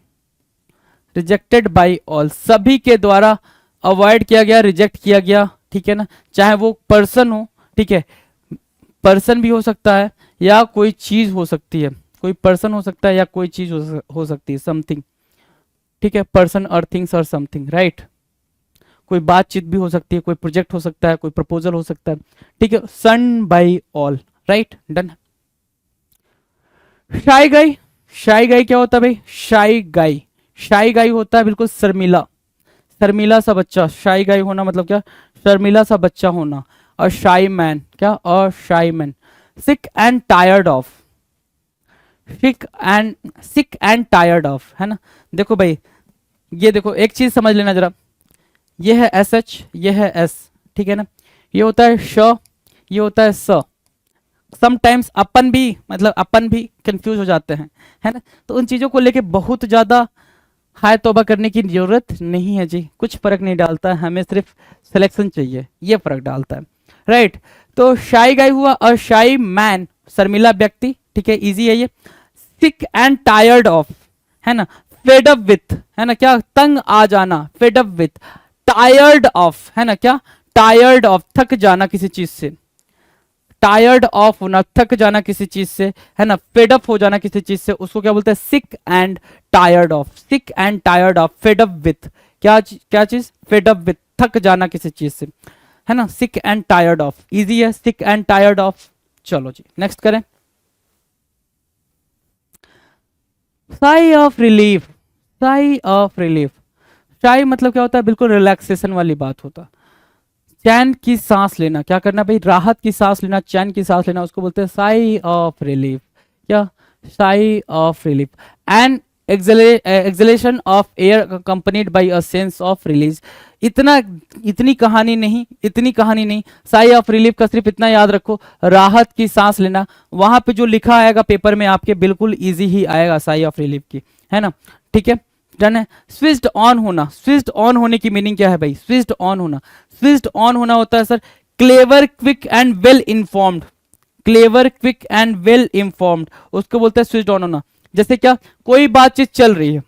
rejected by all, सभी के द्वारा अवॉइड किया गया, रिजेक्ट किया गया, ठीक है ना, चाहे वो पर्सन हो, ठीक है, पर्सन भी हो सकता है या कोई चीज हो सकती है, कोई पर्सन हो सकता है या कोई चीज हो सकती है, समथिंग, ठीक है, पर्सन और थिंग्स और समथिंग, राइट। कोई बातचीत भी हो सकती है, कोई प्रोजेक्ट हो सकता है, कोई प्रपोजल हो सकता है, ठीक है। सन बाई ऑल, राइट, डन। शाई गाई, शाई गाई क्या होता है भाई? शाई गाई, शाई गाई होता है बिल्कुल शर्मीला, शर्मीला सा बच्चा। शाई गाई होना मतलब क्या? शर्मीला सा बच्चा होना। और शाई मैन, क्या? और शाई man. Sick and tired of, sick and tired of, है ना। देखो भाई, ये देखो एक चीज समझ लेना जरा, ये है एस एच, ये है एस, ठीक है ना, ये होता है श, ये होता है स। समटाइम्स अपन भी, मतलब अपन भी कंफ्यूज हो जाते हैं, है ना, तो उन चीजों को लेके बहुत ज्यादा हाय तौबा करने की जरूरत नहीं है जी, कुछ फर्क नहीं डालता है, हमें सिर्फ सिलेक्शन चाहिए, ये फर्क डालता है, राइट। तो शाई गाय हुआ, और शाई मैन शर्मिला व्यक्ति, ठीक है, इजी है ये। सिक एंड टायर्ड ऑफ, है ना, फेड अप विथ, है ना, क्या? तंग आ जाना, fed up with. Tired of, है ना, क्या? टायर्ड ऑफ, थक जाना किसी चीज से, टायर्ड ऑफ होना, थक जाना किसी चीज से, है ना, फेड अप हो जाना किसी चीज से, उसको क्या बोलते हैं? Sick and tired of, sick and tired of, fed up with, क्या चीज? फेड अप विथ, थक जाना किसी चीज से, है ना, sick and tired of, easy है, सिक एंड टायर्ड ऑफ। चलो जी नेक्स्ट करें। Sai of relief, Sai of relief, Sai मतलब क्या होता है? बिल्कुल रिलैक्सेशन वाली बात होता है, चैन की सांस लेना, क्या करना भाई? राहत की सांस लेना, चैन की सांस लेना, उसको बोलते हैं साई ऑफ रिलीफ, क्या? Sigh of relief. And exhalation of air accompanied by a sense of release. इतनी कहानी नहीं, इतनी कहानी नहीं, साई ऑफ रिलीफ का सिर्फ इतना याद रखो, राहत की सांस लेना, वहां पे जो लिखा आएगा पेपर में आपके बिल्कुल इजी ही आएगा साई ऑफ रिलीफ की, है ना, ठीक है, डन है। स्विच्ड ऑन होना, स्विच्ड ऑन होने की मीनिंग क्या है भाई? स्विच्ड ऑन होना, स्विच्ड ऑन होना होता है sir clever, quick and well informed, clever, quick and well informed, उसको बोलते हैं स्विच्ड ऑन होना। जैसे क्या? कोई बातचीत चल रही है,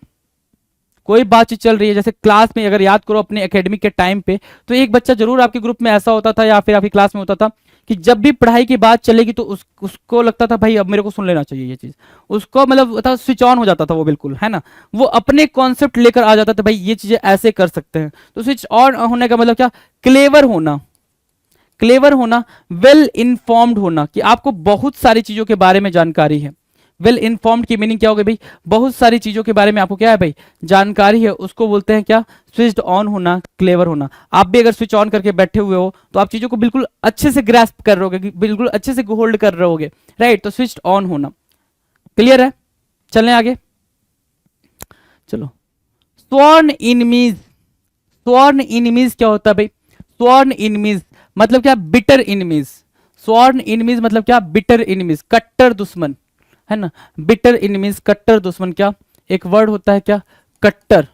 कोई बातचीत चल रही है, जैसे क्लास में अगर याद करो अपने एकेडमिक के टाइम पे, तो एक बच्चा जरूर आपके ग्रुप में ऐसा होता था या फिर आपकी क्लास में होता था कि जब भी पढ़ाई की बात चलेगी तो उसको लगता था भाई अब मेरे को सुन लेना चाहिए ये चीज, उसको मतलब स्विच ऑन हो जाता था वो, बिल्कुल, है ना, वो अपने कॉन्सेप्ट लेकर आ जाता था भाई ये चीजें ऐसे कर सकते हैं। तो स्विच ऑन होने का मतलब क्या? क्लेवर होना, क्लेवर होना, वेल इन्फॉर्म्ड होना, कि आपको बहुत सारी चीजों के बारे में जानकारी है। वेल इन्फॉर्म्ड की मीनिंग क्या होगी भाई? बहुत सारी चीजों के बारे में आपको क्या है भाई? जानकारी है, उसको बोलते हैं क्या? स्विच्ड ऑन होना, क्लेवर होना। आप भी अगर स्विच ऑन करके बैठे हुए हो तो आप चीजों को बिल्कुल अच्छे से ग्रास्प कर रहे होगे, बिल्कुल अच्छे से होल्ड कर रहे होगे, राइट। तो स्विच्ड ऑन होना, क्लियर है? चलें आगे, चलो। स्वॉर्न इनमीज, स्वॉर्न इनमीज क्या होता है भाई? स्वॉर्न इनमीज मतलब क्या, बिटर इनमीज। स्वॉर्न इनमीज मतलब क्या, बिटर इनमीज, कट्टर दुश्मन, है ना। बिटर इनमीज, कट्टर दुश्मन, क्या एक वर्ड होता है क्या, कट्टर।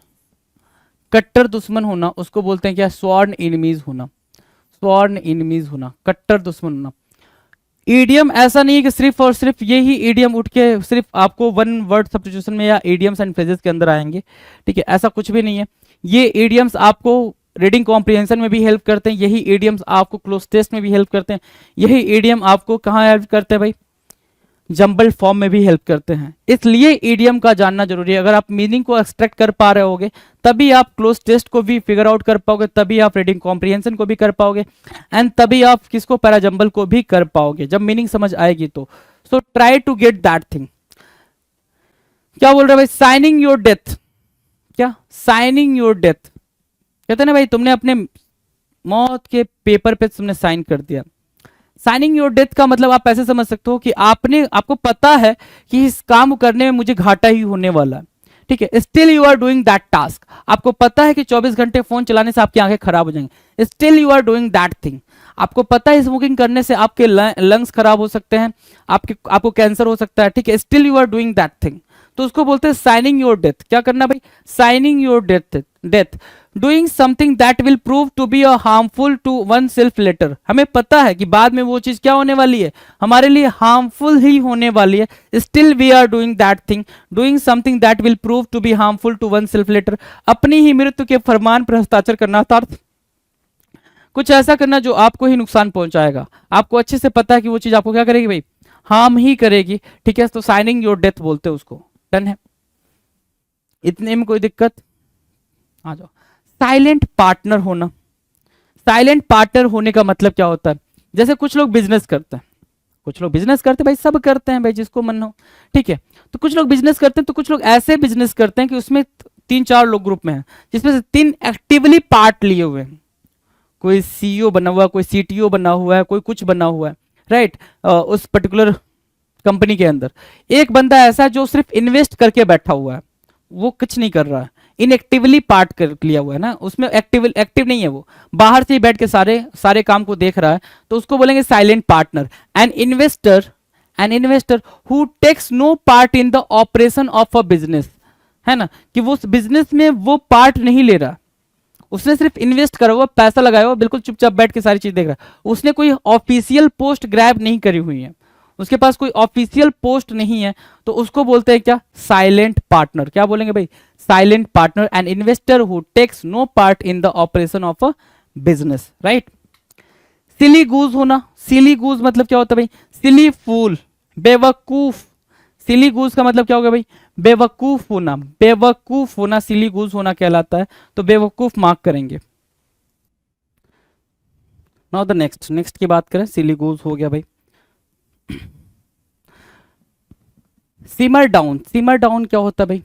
कट्टर दुश्मन होना उसको बोलते हैं क्या, स्वॉर्न इनमीज होना। स्वॉर्न इनमीज होना, कट्टर दुश्मन होना। ईडियम ऐसा नहीं है कि सिर्फ और सिर्फ यही ईडियम उठ के सिर्फ आपको वन वर्ड सब्स्टिट्यूशन में या ईडियम्स एंड फ्रेजेस के अंदर आएंगे, ठीक है, ऐसा कुछ भी नहीं है। ये ईडियम्स आपको रीडिंग कॉम्प्रिहेंशन में भी हेल्प करते हैं, यही ईडियम्स आपको क्लोज टेस्ट में भी हेल्प करते हैं, यही ईडियम आपको कहाँ हेल्प करते हैं भाई, जंबल फॉर्म में भी हेल्प करते हैं। इसलिए ईडियम का जानना जरूरी है। अगर आप मीनिंग को एक्सट्रैक्ट कर पा रहे होगे तभी आप क्लोज टेस्ट को भी फिगर आउट कर पाओगे, तभी आप रीडिंग कॉम्प्रिहेंशन को भी कर पाओगे, एंड तभी आप किसको, पैराजंबल को भी कर पाओगे जब मीनिंग समझ आएगी तो। So try to get that thing. क्या बोल रहे भाई, साइनिंग योर डेथ, क्या साइनिंग योर डेथ, कहते हैं ना भाई तुमने अपने मौत के पेपर पे तुमने साइन कर दिया। साइनिंग योर डेथ का मतलब आप ऐसे समझ सकते हो कि आपको पता है कि इस काम करने में मुझे घाटा ही होने वाला है, ठीक है, still you are doing that task. आपको पता है कि 24 घंटे फोन चलाने से आपकी आंखें खराब हो जाएंगी, still you are doing that thing. आपको पता है स्मोकिंग करने से आपके लंग्स खराब हो सकते हैं, आपको कैंसर हो सकता है, ठीक है, still you are doing that thing. तो उसको बोलते हैं साइनिंग योर डेथ। क्या करना भाई, signing your death. Doing something that will prove to be harmful to oneself later. हमें पता है कि बाद में वो चीज क्या होने वाली है, हमारे लिए हार्मफुल ही होने वाली है, still we are doing that thing. Doing something that will prove to be harmful to oneself later, अपनी ही मृत्यु के फरमान पर हस्ताक्षर करना, अर्थात कुछ ऐसा करना जो आपको ही नुकसान पहुंचाएगा। आपको अच्छे से पता है कि वो चीज आपको क्या करेगी भाई, हार्म ही करेगी, ठीक है, तो साइनिंग योर डेथ बोलते हैं उसको। डन है, इतने में कोई दिक्कत, आ जाओ। साइलेंट पार्टनर होना। साइलेंट पार्टनर होने का मतलब क्या होता है, जैसे कुछ लोग बिजनेस करते हैं, कुछ लोग बिजनेस करते हैं भाई, सब करते हैं भाई जिसको मन हो, ठीक है, तो कुछ लोग बिजनेस करते हैं, तो कुछ लोग ऐसे बिजनेस करते हैं कि उसमें 3-4 लोग ग्रुप में हैं, जिसमें से 3 एक्टिवली पार्ट लिए हुए हैं। कोई सीईओ बना हुआ है, कोई सीटीओ बना हुआ है, कोई कुछ बना हुआ है, राइट, उस पर्टिकुलर कंपनी के अंदर। एक बंदा ऐसा है जो सिर्फ इन्वेस्ट करके बैठा हुआ है, वो कुछ नहीं कर रहा है, इनएक्टिवली पार्ट कर लिया हुआ है ना, उसमें एक्टिव नहीं है, वो बाहर से ही बैठ के सारे काम को देख रहा है, तो उसको बोलेंगे silent partner. An investor who takes no part in the operation of a business, है ना, कि वो बिजनेस में वो पार्ट नहीं ले रहा, उसने सिर्फ इन्वेस्ट करा हुआ, पैसा लगाया हुआ, बिल्कुल चुपचाप बैठ के सारी चीज देख रहा है, उसने कोई ऑफिशियल पोस्ट ग्रैब नहीं करी हुई है, उसके पास कोई ऑफिशियल पोस्ट नहीं है, तो उसको बोलते हैं क्या, साइलेंट पार्टनर। क्या बोलेंगे भाई, silent partner. An investor who takes no part in the operation of a business, right. Silly goose होना। सिली गूज मतलब क्या होता है भाई, सिली फूल, बेवकूफ। सिली गूज का मतलब क्या होगा भाई, बेवकूफ होना, बेवकूफ होना सिली गूज होना कहलाता है, तो बेवकूफ मार्क करेंगे। नाउ द नेक्स्ट की बात करें, सिली गूज हो गया भाई। Simmer down. सिमर डाउन क्या होता है भाई,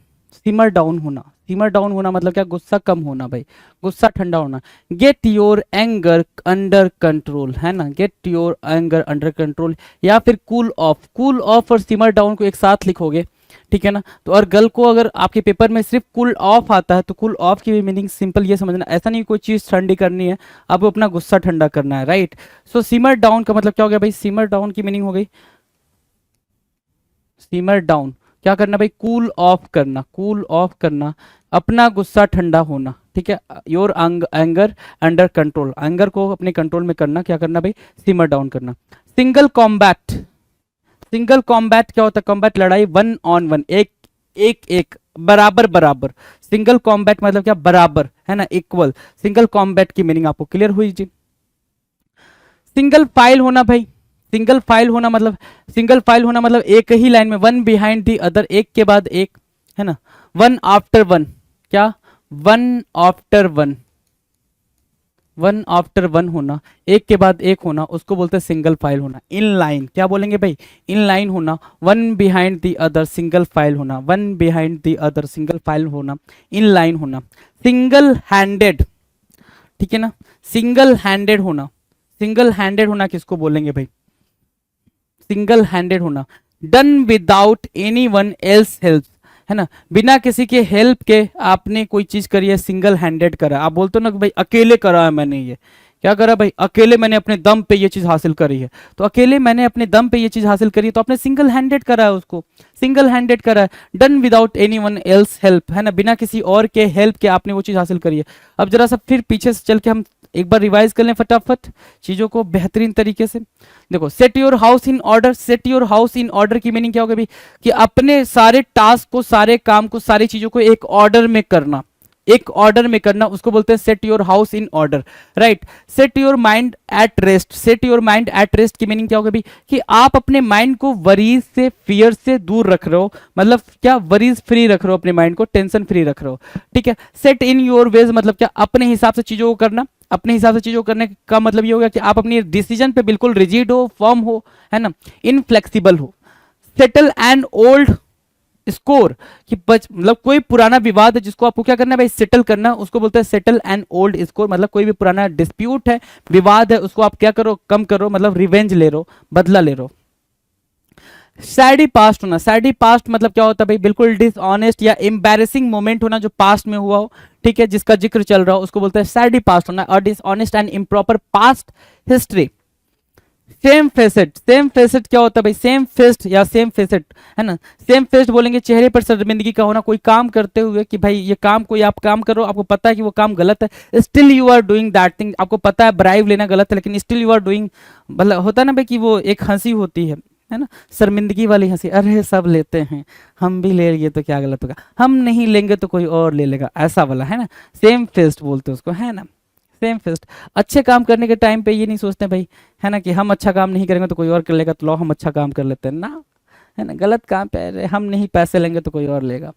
सिमर डाउन होना। सिमर डाउन होना मतलब क्या, गुस्सा कम होना भाई, गुस्सा ठंडा होना। Get your anger under control, है ना, get your anger under control, या फिर कूल ऑफ। कूल ऑफ और सिमर डाउन को एक साथ लिखोगे, ठीक है ना, तो और गर्ल को अगर आपके पेपर में सिर्फ कूल ऑफ आता है, तो कूल ऑफ की भी मीनिंग सिंपल ये समझना, ऐसा नहीं कोई चीज ठंडी करनी है, आपको अपना गुस्सा ठंडा करना है, राइट। सो सिमर डाउन का मतलब क्या हो गया भाई, सिमर डाउन की मीनिंग हो गई, सिमर डाउन क्या करना भाई, कूल ऑफ करना, कूल ऑफ करना, अपना गुस्सा ठंडा होना, ठीक है, your anger under control, anger को अपने कंट्रोल में करना, क्या करना भाई, सिमर डाउन करना। Single combat. सिंगल कॉम्बैट क्या होता है, कॉम्बैट लड़ाई, 1-on-1, एक बराबर बराबर। सिंगल कॉम्बैट मतलब क्या, बराबर, है ना, इक्वल। सिंगल कॉम्बैट की मीनिंग आपको क्लियर हुई जी। सिंगल फाइल होना भाई, सिंगल फाइल होना मतलब, सिंगल फाइल होना मतलब एक ही लाइन में, वन बिहाइंड दी अदर, एक के बाद एक, है ना, वन आफ्टर वन, क्या, one after one, one after one होना, एक के बाद एक होना, उसको बोलते हैं सिंगल फाइल होना। इन लाइन, क्या बोलेंगे भाई, इन लाइन होना, one behind the other, single file होना, one behind the other, single file होना, इन लाइन होना। सिंगल हैंडेड, ठीक है ना, सिंगल हैंडेड होना, सिंगल हैंडेड होना किसको बोलेंगे भाई, सिंगल हैंडेड होना। Done without anyone else help, है ना, बिना किसी के हेल्प के आपने कोई चीज करी है, सिंगल हैंडेड करा। आप बोलते हो ना कि भाई अकेले करा है मैंने ये, क्या करा भाई, अकेले मैंने अपने दम पे ये चीज हासिल करी है। तो अकेले मैंने अपने दम पे ये चीज हासिल करी है, तो आपने सिंगल हैंडेड करा है उसको, सिंगल हैंडेड करा है, done without anyone else help, है ना, बिना किसी और के हेल्प के आपने वो चीज हासिल करी है। अब जरा सा फिर पीछे से चल के हम एक बार रिवाइज कर लें फटाफट चीजों को बेहतरीन तरीके से। देखो, set your house in order, set your house in order की मीनिंग क्या होगा भाई, कि अपने सारे टास्क को, सारे काम को, सारी चीजों को एक ऑर्डर में करना, एक ऑर्डर में करना, उसको बोलते हैं set your house in order, right. Set your mind at rest, set your mind at rest की मीनिंग क्या होगा भाई, कि आप अपने माइंड को वरीज से, फियर से दूर रख रहे हो, मतलब क्या, वरीज फ्री रख रहे हो अपने माइंड को, टेंशन फ्री रख रहे हो, ठीक है। सेट इन योर वेज मतलब क्या, अपने हिसाब से चीजों को करना, अपने हिसाब से चीजों को करने का मतलब ये होगा कि आप अपनी डिसीजन पे बिल्कुल रिजिड हो, फर्म हो, है ना, इनफ्लेक्सिबल हो। सेटल एंड ओल्ड स्कोर कि मतलब कोई पुराना विवाद है जिसको आपको क्या करना है भाई, सेटल करना है, उसको बोलते हैं सेटल एंड ओल्ड स्कोर। मतलब कोई भी पुराना डिस्प्यूट है, विवाद है, उसको आप क्या करो, कम करो, मतलब रिवेंज ले रो, बदला ले रो। सैडी पास्ट होना, सैडी पास्ट मतलब क्या होता है भाई, बिल्कुल डिसऑनेस्ट या एम्बैरेसिंग मोमेंट होना जो पास्ट में हुआ हो, ठीक है, जिसका जिक्र चल रहा हो, उसको बोलते हैं सैडी पास्ट होना, और dishonest and improper past history. Same facet, same facet क्या होता है भाई, सेम फेस्ट या सेम फेसेट, है ना, सेम फेस्ट बोलेंगे चेहरे पर शर्मिंदगी का होना, कोई काम करते हुए कि भाई ये काम, कोई आप काम करो, आपको पता है कि वो काम गलत है, still you are doing that thing, आपको पता है ब्राइब लेना गलत है, लेकिन स्टिल यू आर डूइंग, मतलब होता है ना भाई कि वो एक हंसी होती है ना, शर्मिंदगी वाली हंसी, अरे सब लेते हैं, हम भी ले लिए तो क्या गलत होगा, हम नहीं लेंगे तो कोई और ले लेगा, ऐसा वाला, है ना, सेम फेस्ट बोलते हैं उसको, है ना, सेम फेस्ट। अच्छे काम करने के टाइम पे ये नहीं सोचते भाई, है ना, कि हम अच्छा काम नहीं करेंगे तो कोई और कर लेगा, तो लो हम अच्छा काम कर लेते हैं ना, है ना, गलत काम पे अरे हम नहीं पैसे लेंगे तो कोई और लेगा।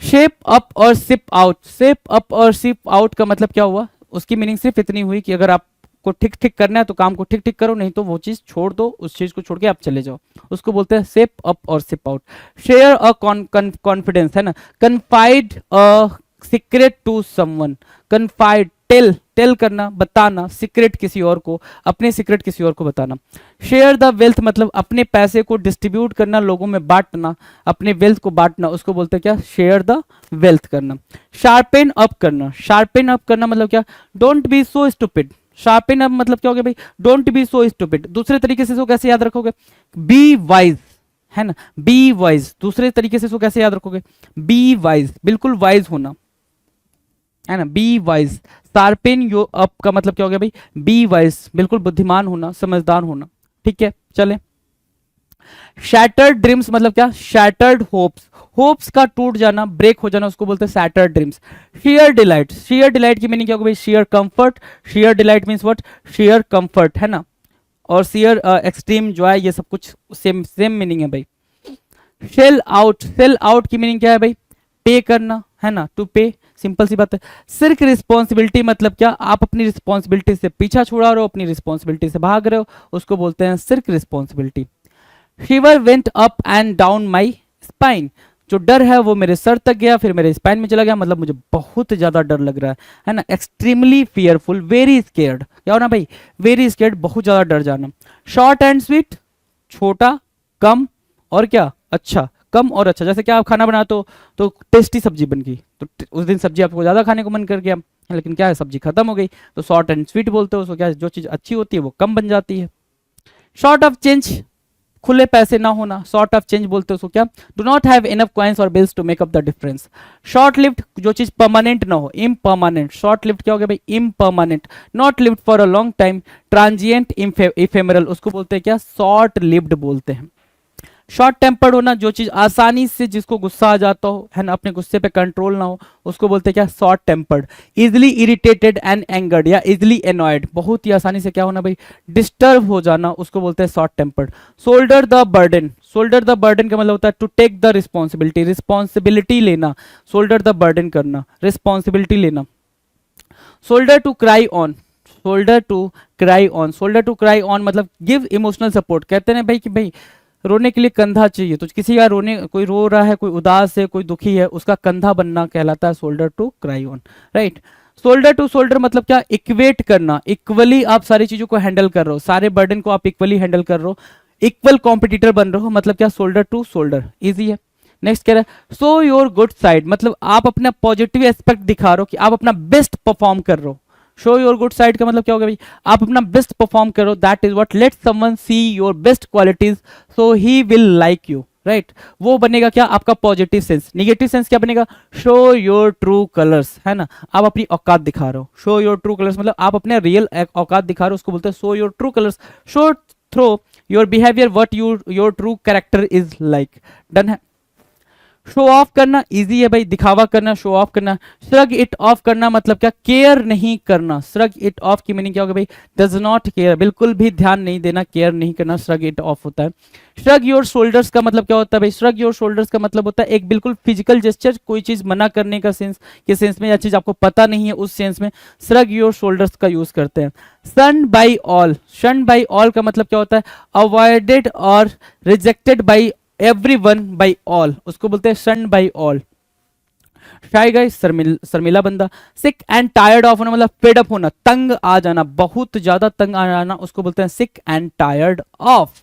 शेप अप और सिप आउट, शेप अप और सिप आउट का मतलब क्या हुआ, उसकी मीनिंग सिर्फ इतनी हुई कि अगर आपको ठीक ठीक करना है तो काम को ठीक ठीक करो, नहीं तो वो चीज छोड़ दो, उस चीज को छोड़ के आप चले जाओ, उसको बोलते हैं शेप अप और SIP out. Share a confidence, है ना, confide a secret to someone, confide, tell, tell करना, बताना, सीक्रेट किसी और को, अपने सीक्रेट किसी और को बताना। शेयर द वेल्थ मतलब अपने पैसे को डिस्ट्रीब्यूट करना, लोगों में बांटना, अपने वेल्थ को बांटना, उसको बोलते हैं क्या, शेयर द वेल्थ करना। शार्पेन अप करना, शार्पेन अप करना मतलब क्या, don't be so stupid, sharpen up मतलब क्या हो गया भाई, डोंट बी सो स्टूपिड। दूसरे तरीके से इसको कैसे याद रखोगे, बी वाइज, है ना, बी वाइज, दूसरे तरीके से इसको कैसे याद रखोगे, बी वाइज, बिल्कुल वाइज होना, है ना, be wise. Sharpen yo up का मतलब क्या हो गया भाई, बी वाइज, बिल्कुल बुद्धिमान होना, समझदार होना, ठीक है, चले। शैटर्ड ड्रीम्स मतलब क्या, शैटर्ड होप्स, होप्स का टूट जाना, ब्रेक हो जाना, उसको बोलते हैं shattered dreams. Share delight, share delight की मीनिंग क्या होगा भाई, share comfort, share delight means what, share comfort, है ना, और शेयर एक्सट्रीम जॉय, ये सब कुछ सेम सेम मीनिंग है भाई। सेल आउट, सेल आउट की मीनिंग क्या है भाई, पे करना, है ना, टू पे, सिंपल सी बात है। सिर्क रिस्पॉन्सिबिलिटी मतलब क्या, आप अपनी रिस्पॉन्सिबिलिटी से पीछा छुड़ा रहे हो, अपनी रिस्पॉन्सिबिलिटी से भाग रहे हो, उसको बोलते हैं shirk responsibility. Fever went up and down my spine, जो डर है वो मेरे सर तक गया, फिर मेरे स्पाइन में चला गया, मतलब मुझे बहुत ज्यादा डर लग रहा है ना, एक्सट्रीमली फियरफुल, वेरी स्केर्ड, क्या होना भाई, वेरी स्केर्ड, बहुत ज्यादा डर जाना। शॉर्ट एंड स्वीट, छोटा, कम और क्या, अच्छा, कम और अच्छा, जैसे कि आप खाना बनाते हो तो टेस्टी सब्जी बन गई, तो उस दिन सब्जी आपको ज्यादा खाने को मन कर गया, लेकिन क्या है, सब्जी खत्म हो गई, तो शॉर्ट एंड स्वीट बोलते हो उसको, क्या है, जो चीज अच्छी होती है वो कम बन जाती है। शॉर्ट ऑफ चेंज, खुले पैसे ना होना, शॉर्ट ऑफ चेंज बोलते हैं उसको क्या, do not have enough coins और bills to make up the difference. Short lived, जो चीज परमानेंट ना हो, इम्परमानेंट, शॉर्ट लिव्ड क्या हो गया भाई, impermanent. Not lived for a long time, transient, ephemeral, उसको बोलते हैं क्या, शॉर्ट लिव्ड बोलते हैं। शॉर्ट टेम्पर्ड होना, जो चीज आसानी से, जिसको गुस्सा आ जाता हो, है ना, अपने गुस्से पे कंट्रोल ना हो, उसको बोलते हैं क्या, short tempered. Easily irritated and angered या इजिली एनॉयड, बहुत ही आसानी से क्या होना भाई, डिस्टर्ब हो जाना, उसको बोलते हैं short tempered. Shoulder the burden, shoulder the burden का मतलब होता है to take the responsibility, responsibility लेना, शोल्डर द बर्डन करना, रिस्पॉन्सिबिलिटी लेना। Shoulder to cry on, shoulder to cry on, shoulder to cry on मतलब गिव इमोशनल सपोर्ट, कहते हैं भाई कि भाई रोने के लिए कंधा चाहिए, तो किसी का रोने, कोई रो रहा है, कोई उदास है, कोई दुखी है, उसका कंधा बनना कहलाता है shoulder to cry on, right. Shoulder to shoulder मतलब क्या, इक्वेट करना, इक्वली आप सारी चीजों को हैंडल कर रहे हो, सारे बर्डन को आप इक्वली हैंडल कर रहे हो, इक्वल कॉम्पिटिटर बन रहे हो, मतलब क्या, शोल्डर टू शोल्डर, इजी है। नेक्स्ट कह रहा है सो योर गुड साइड, मतलब आप अपना पॉजिटिव एस्पेक्ट दिखा रहे हो कि आप अपना बेस्ट परफॉर्म कर रहे हो, शो योर गुड साइड का मतलब क्या होगा भाई, आप अपना बेस्ट परफॉर्म करो, that is what, let someone see your best qualities so he will like you, right. वो बनेगा क्या, आपका पॉजिटिव सेंस। निगेटिव सेंस क्या बनेगा, शो योर ट्रू कलर्स, है ना, आप अपनी औकात दिखा रहे हो। शो योर ट्रू कलर्स मतलब आप अपने रियल औकात दिखा रहे हो, उसको बोलते हैं show your true colours. Show through your behaviour what your true character is like. Done है। शो ऑफ करना इजी है भाई, दिखावा करना, शो ऑफ करना। श्रग इट ऑफ करना मतलब क्या, केयर नहीं करना। श्रग इट ऑफ की मीनिंग क्या होगा भाई, डज नॉट केयर, बिल्कुल भी ध्यान नहीं देना, केयर नहीं करना, श्रग इट ऑफ होता है। श्रग योर शोल्डर्स का मतलब क्या होता है भाई, श्रग योर शोल्डर्स का मतलब होता है एक बिल्कुल फिजिकल जेस्चर, कोई चीज मना करने का सेंस के सेंस में, या चीज आपको पता नहीं है उस सेंस में श्रग योर शोल्डर्स का यूज करते हैं। Shun by all, shun by all का मतलब क्या होता है, अवॉइडेड और rejected by everyone by all, उसको बोलते हैं shun by all. Shy guys, शर्मिला बंदा। सिक एंड टायर्ड ऑफ होना मतलब फेड अप होना, तंग आ जाना, बहुत ज्यादा तंग आ जाना, उसको बोलते हैं sick and tired of.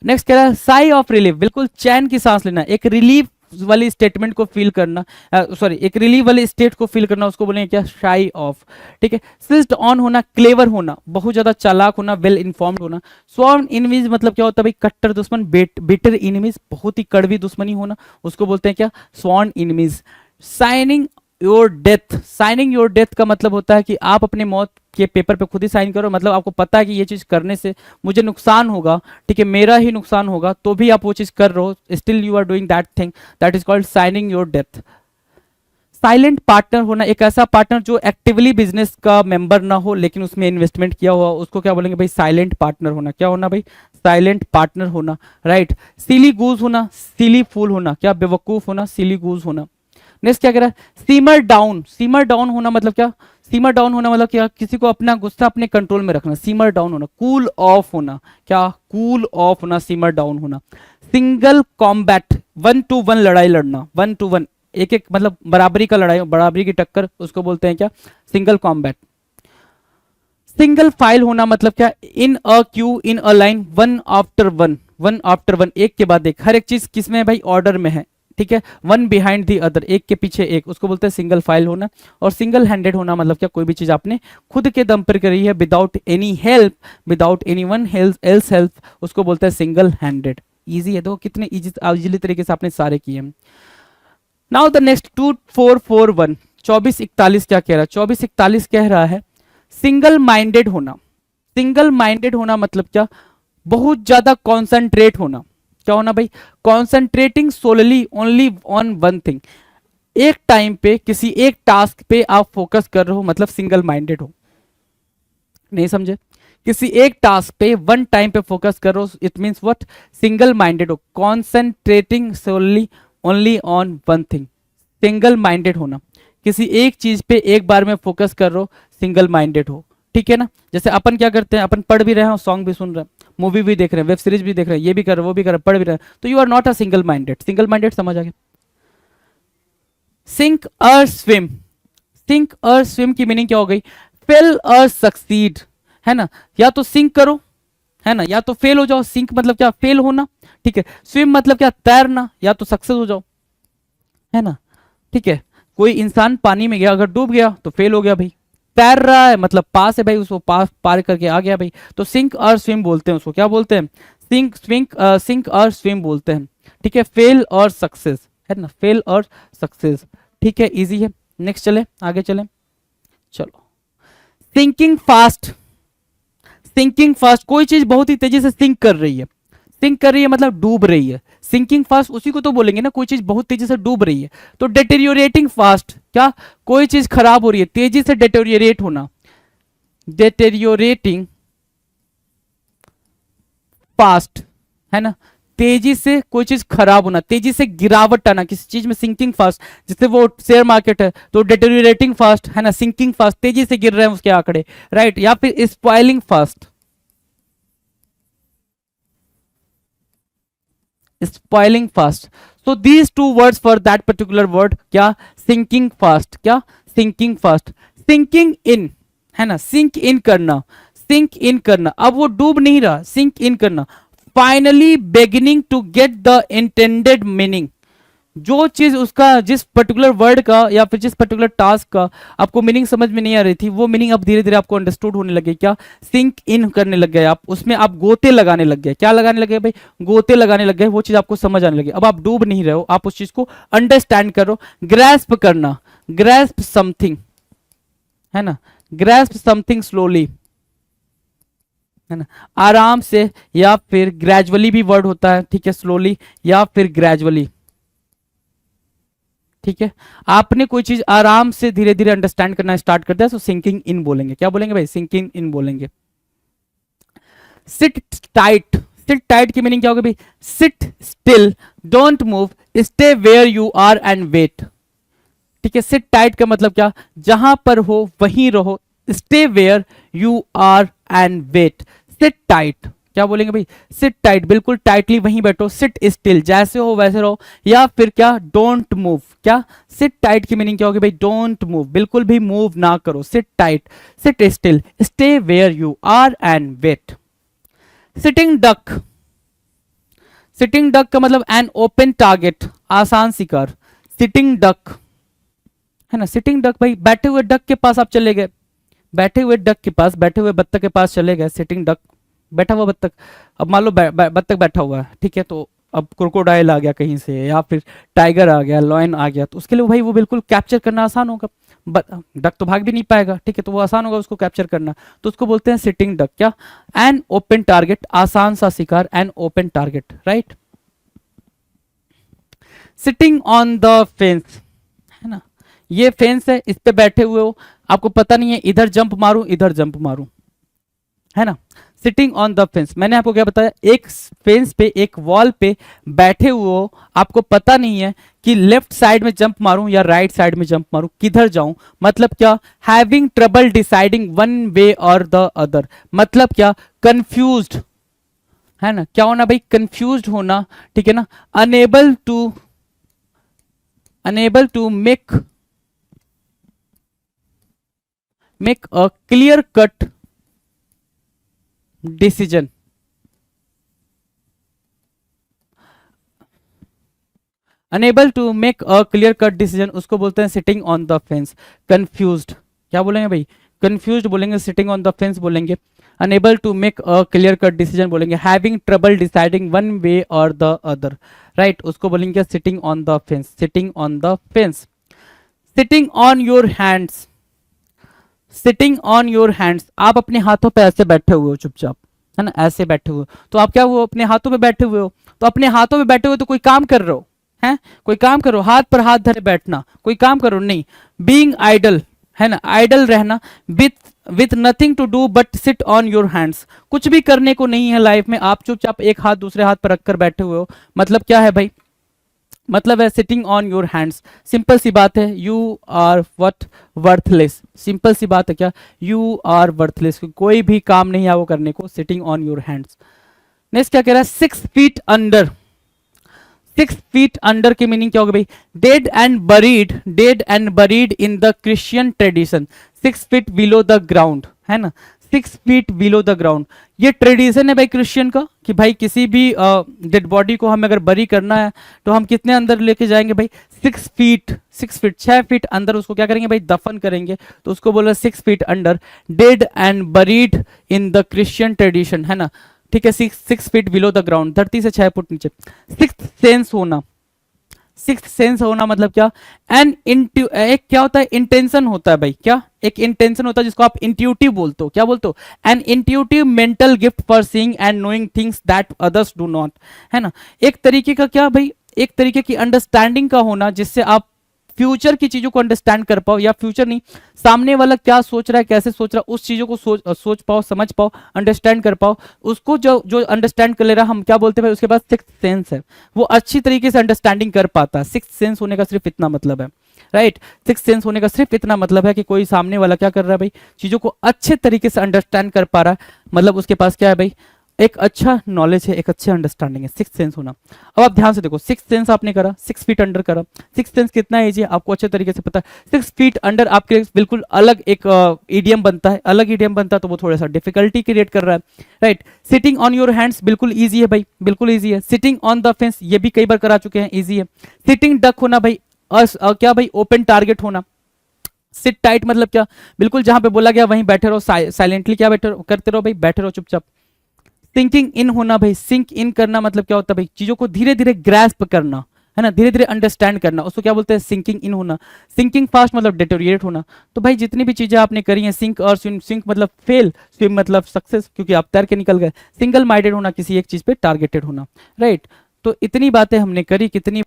Next कह रहा है साई ऑफ रिलीफ, बिल्कुल चैन की सांस लेना, एक रिलीफ वाली स्टेटमेंट को फील करना, सॉरी एक रिलीफ वाली स्टेट को फील करना, उसको बोलेंगे क्या, शाई ऑफ। ठीक है। स्विच्ड ऑन होना, क्लेवर होना, बहुत ज्यादा चालाक होना, वेल इन्फॉर्म्ड होना। स्वॉर्न इनमीज मतलब क्या होता है भाई, कट्टर दुश्मन, बिटर इनमीज, बहुत ही कड़वी दुश्मनी होना, उसको बोलते हैं क्या, sworn enemies. Signing your death, signing your death का मतलब होता है कि आप अपने मौत के पेपर पे खुद ही साइन करो, मतलब आपको पता है कि ये चीज करने से मुझे नुकसान होगा, ठीक है, मेरा ही नुकसान होगा, तो भी आप वो चीज कर रहे हो, still you are doing that thing, that is called signing your death. Silent partner होना, एक ऐसा पार्टनर जो एक्टिवली बिजनेस का मेंबर ना हो लेकिन उसमें इन्वेस्टमेंट किया हुआ, उसको क्या बोलेंगे भाई, साइलेंट पार्टनर होना। क्या होना भाई, साइलेंट पार्टनर होना, राइट। सिली गूज होना, सिली फूल होना, क्या बेवकूफ होना, सिली गूज होना। नेक्स्ट क्या कह रहा है, सीमर डाउन, सीमर डाउन होना मतलब क्या, सीमर डाउन होना मतलब क्या, किसी को अपना गुस्सा अपने कंट्रोल में रखना, सीमर डाउन होना। कूल ऑफ होना, क्या, कूल ऑफ होना, सीमर डाउन होना। सिंगल कॉम्बैट, 1 to 1 लड़ाई लड़ना, 1 to 1, एक एक मतलब बराबरी का लड़ाई, बराबरी की टक्कर, उसको बोलते हैं क्या, सिंगल कॉम्बैट। सिंगल फाइल होना मतलब क्या, in a queue, in a line, one after one, one after one, एक के बाद एक, हर एक चीज किसमें है भाई, ऑर्डर में है, ठीक है, वन बिहाइंड दी अदर, एक के पीछे एक, उसको बोलते हैं सिंगल फाइल होना। और सिंगल हैंडेड होना मतलब क्या, कोई भी चीज आपने खुद के दम पर करी है, without any help, without anyone else help, उसको बोलते हैं सिंगल हैंडेड। इजी है, तो कितने इजीली तरीके से आपने सारे किए हैं। नाउ द नेक्स्ट 2441, 2441 क्या कह रहा है, 2441 कह रहा है सिंगल माइंडेड होना। सिंगल माइंडेड होना मतलब क्या, बहुत ज्यादा कॉन्सेंट्रेट होना। क्या होना भाई, concentrating solely only on one thing, एक टाइम पे किसी एक टास्क पे आप फोकस कर रहे हो, मतलब सिंगल माइंडेड हो। नहीं समझे, किसी एक टास्क पे वन टाइम पे फोकस कर रहे हो, it means what, single minded हो, concentrating solely only on one thing, single minded होना, किसी एक चीज पे एक बार में फोकस कर रहे हो, सिंगल माइंडेड हो। ठीक है ना, जैसे अपन क्या करते हैं, अपन पढ़ भी रहे हैं, सॉन्ग भी सुन रहे हैं, मूवी भी देख रहे हैं, वेब सीरीज भी देख रहे हैं, ये भी कर रहे हैं, वो भी कर रहे हैं, पढ़ भी रहे हैं, तो you are not a single minded. Single minded समझ आ गया। सिंक और स्विम, सिंक और स्विम की मीनिंग क्या हो गई, फेल और सक्सीड, है ना, या तो सिंक करो, है ना, या तो फेल हो जाओ। सिंक मतलब क्या, फेल होना, ठीक है। स्विम मतलब क्या, तैरना, या तो सक्सेस हो जाओ, है ना, ठीक है। कोई इंसान पानी में गया, अगर डूब गया तो फेल हो गया भाई, तैर रहा है मतलब पास है भाई, उसको पास पार करके आ गया भाई, तो सिंक और स्विम बोलते हैं, उसको क्या बोलते हैं, सिंक और स्विम बोलते हैं, ठीक है। फेल और सक्सेस, है ना, फेल और सक्सेस, ठीक है, इजी है। नेक्स्ट चले, आगे चले, चलो। सिंकिंग फास्ट, सिंकिंग फास्ट, कोई चीज बहुत ही तेजी से सिंक कर रही है, सिंक कर रही है मतलब डूब रही है, सिंकिंग फास्ट उसी को तो बोलेंगे ना, कोई चीज बहुत तेजी से डूब रही है। तो डेटेरियोरेटिंग फास्ट, क्या, कोई चीज खराब हो रही है, तेजी से डेटेरियोरेट होना, डेटेरियोरेटिंग फास्ट, है ना, तेजी से कोई चीज खराब होना, तेजी से गिरावट आना किसी चीज में, सिंकिंग फास्ट। जैसे वो शेयर मार्केट है तो डेटेरियोरेटिंग फास्ट, है ना, सिंकिंग फास्ट, तेजी से गिर रहे हैं उसके आंकड़े, राइट। या फिर spoiling fast, spoiling fast. so these two words for that particular word, क्या, sinking fast, क्या, sinking fast। sinking in, है ना, sink in करना, sink in करना, अब वो डूब नहीं रहा, sink in करना। finally beginning to get the intended meaning, जो चीज उसका जिस पर्टिकुलर वर्ड का या फिर जिस पर्टिकुलर टास्क का आपको मीनिंग समझ में नहीं आ रही थी, वो मीनिंग अब धीरे धीरे आपको अंडरस्टूड होने लगे, क्या सिंक इन करने लग गए आप, उसमें आप गोते लगाने लग गए। क्या लगाने लगे भाई? गोते लगाने लग गए, वो चीज आपको समझ आने लगी। अब आप डूब नहीं रहे हो, आप उस चीज को अंडरस्टैंड करो। ग्रैस्प करना, ग्रैस्प समथिंग, है ना, ग्रैस्प समथिंग स्लोली, है ना, आराम से, या फिर ग्रेजुअली भी वर्ड होता है, ठीक है, स्लोली या फिर ग्रेजुअली, ठीक है। आपने कोई चीज आराम से धीरे धीरे अंडरस्टैंड करना स्टार्ट कर दिया तो सिंकिंग इन बोलेंगे। क्या बोलेंगे भाई? सिंकिंग इन बोलेंगे। सिट टाइट, सिट टाइट की मीनिंग क्या होगी भाई? Sit still, don't move, stay where you are and wait, ठीक है। सिट टाइट का मतलब क्या? जहां पर हो वहीं रहो, stay where you are and wait, sit tight. क्या बोलेंगे भाई? सिट टाइट, बिल्कुल टाइटली वहीं बैठो। सिट स्टिल, जैसे हो वैसे रहो, या फिर क्या? Don't move. क्या? सिट टाइट की मीनिंग क्या होगी भाई? डोंट मूव, बिल्कुल भी मूव ना करो। Sit tight, sit still, stay where you are and wait. Sitting duck, sitting duck का मतलब एन ओपन टारगेट, आसान शिकार, सिटिंग डक, है ना। सिटिंग डक भाई, बैठे हुए डक के पास आप चले गए, बैठे हुए डक के पास, बैठे हुए बत्तख के पास चले गए। सिटिंग डक, बैठा हुआ बत्तख। अब मान लो बत्तख बैठा हुआ है, ठीक है, तो अब क्रोकोडाइल आ गया कहीं से, या फिर टाइगर आ गया, लॉयन आ गया, तो उसके लिए भाई वो बिल्कुल कैप्चर करना आसान होगा। डक तो भाग भी नहीं पाएगा, ठीक है, तो वो आसान होगा उसको कैप्चर करना, तो उसको बोलते हैं सिटिंग डक। क्या? एन ओपन टारगेट, आसान सा शिकार, an open target, right. Sitting on the fence, है ना, ये फेंस है, इस पे बैठे हुए हो, आपको पता नहीं है इधर जंप मारूं इधर जंप मारूं, है ना। सिटिंग ऑन द फेंस, मैंने आपको क्या बताया? एक फेंस पे, एक वॉल पे बैठे हुए हो, आपको पता नहीं है कि लेफ्ट साइड में जंप मारूं या राइट साइड में जंप मारूं, किधर जाऊं। मतलब क्या? Having trouble deciding one way और द अदर, मतलब क्या? कंफ्यूज्ड, है ना। क्या होना भाई? कंफ्यूज्ड होना, ठीक है ना। Unable to make a clear cut decision, unable to make a clear cut decision, उसको बोलते हैं sitting on the fence. Confused, क्या बोलेंगे भाई? कंफ्यूज्ड बोलेंगे, सिटिंग ऑन द फेंस बोलेंगे, unable to make a clear cut decision बोलेंगे, having trouble deciding one way और द अदर, राइट, उसको बोलेंगे sitting on the fence, sitting on the fence. Sitting on your hands, sitting on your hands, आप अपने हाथों पे ऐसे बैठे हुए हो चुपचाप, है ना, ऐसे बैठे हुए हो, तो आप क्या हुए? अपने हाथों पे बैठे हुए हो, तो अपने हाथों पे बैठे हुए तो कोई काम कर रहे हो, हैं, कोई काम करो, हाथ पर हाथ धरे बैठना, कोई काम करो नहीं। बीइंग आइडल, है ना, आइडल रहना, with nothing to do but sit on your hands, कुछ भी करने को नहीं है लाइफ में, आप चुपचाप एक हाथ दूसरे हाथ पर रखकर बैठे हुए हो, मतलब क्या है भाई? मतलब है sitting on your hands. Simple सी बात है, you are what? Worthless, simple सी बात है, क्या? यू आर वर्थलेस, कोई भी काम नहीं है वो करने को, sitting on your hands. Next क्या कह रहा है? 6 फीट अंडर, 6 फीट अंडर की मीनिंग क्या होगी भाई? Dead and buried in the Christian tradition, 6 feet below the ground, है ना, 6 फीट बिलो द ग्राउंड। ये ट्रेडिशन है भाई क्रिश्चियन का, कि भाई किसी भी डेड बॉडी को हमें अगर बरी करना है तो हम कितने अंदर लेके जाएंगे भाई? 6 फीट, 6 फीट अंदर उसको क्या करेंगे भाई? दफन करेंगे, तो उसको बोला 6 feet under, dead and buried in the Christian tradition, है ना, ठीक है। 6 फीट बिलो द ग्राउंड, धरती से 6 फुट नीचे। सिक्स्थ सेंस होना, सिक्स्थ सेंस होना मतलब क्या? एक क्या होता है? इंटेंशन होता है भाई, क्या? एक इंटेंशन होता है जिसको आप इंट्यूटिव बोलते हो। क्या बोलते हो? An intuitive mental gift for seeing and knowing things that others do not, है ना। एक तरीके का क्या भाई? एक तरीके की अंडरस्टैंडिंग का होना, जिससे आप फ्यूचर की चीजों को अंडरस्टैंड कर पाओ, या फ्यूचर नहीं, सामने वाला क्या सोच रहा है, कैसे सोच रहा है, उस चीजों को सोच पाओ, समझ पाओ, अंडरस्टैंड कर पाओ, उसको जो अंडरस्टैंड कर ले रहा, हम क्या बोलते हैं भाई? उसके पास सिक्स्थ सेंस है, वो अच्छी तरीके से अंडरस्टैंडिंग कर पाता है। सिक्स्थ सेंस होने का सिर्फ इतना मतलब है, राइट। सिक्स्थ सेंस होने का सिर्फ इतना मतलब है कि कोई सामने वाला क्या कर रहा है भाई? चीजों को अच्छे तरीके से अंडरस्टैंड कर पा रहा है, मतलब उसके पास क्या है भाई? एक अच्छा नॉलेज है, एक अच्छी अंडरस्टैंडिंग है, सिक्स सेंस होना। अब आप ध्यान से देखो, सिक्स सेंस आपने करा, 6 फीट अंडर करा, सिक्स सेंस कितना इजी है आपको अच्छे तरीके से पता है। 6 फीट अंडर आपके लिए बिल्कुल अलग एक ईडियम बनता है, अलग ईडियम बनता है, तो वो थोड़ा सा डिफिकल्टी क्रिएट कर रहा है, right. Sitting on your hands बिल्कुल ईजी है भाई, बिल्कुल ईजी है। सिटिंग ऑन द फेंस ये भी कई बार करा चुके हैं, ईजी है। सिटिंग डक होना भाई, क्या भाई, ओपन टारगेट होना। सिट टाइट मतलब क्या, बिल्कुल जहां पे बोला गया वहीं बैठे रहो, साइलेंटली क्या बैठे करते रहो भाई, बैठे रहो चुपचाप। सिंकिंग इन होना भाई, सिंक इन करना मतलब क्या होता है भाई, चीजों को धीरे धीरे ग्रैस्प करना, है ना, धीरे धीरे अंडरस्टैंड करना, उसको क्या बोलते हैं, सिंकिंग इन होना। सिंकिंग फास्ट मतलब डिटोरिएट होना। तो भाई जितनी भी चीजें आपने करी हैं, सिंक और स्विम, सिंक मतलब फेल, स्विम मतलब सक्सेस, क्योंकि आप तैर के निकल गए। सिंगल माइंडेड होना, किसी एक चीज पे टारगेटेड होना, राइट। तो इतनी बातें हमने करी, कितनी,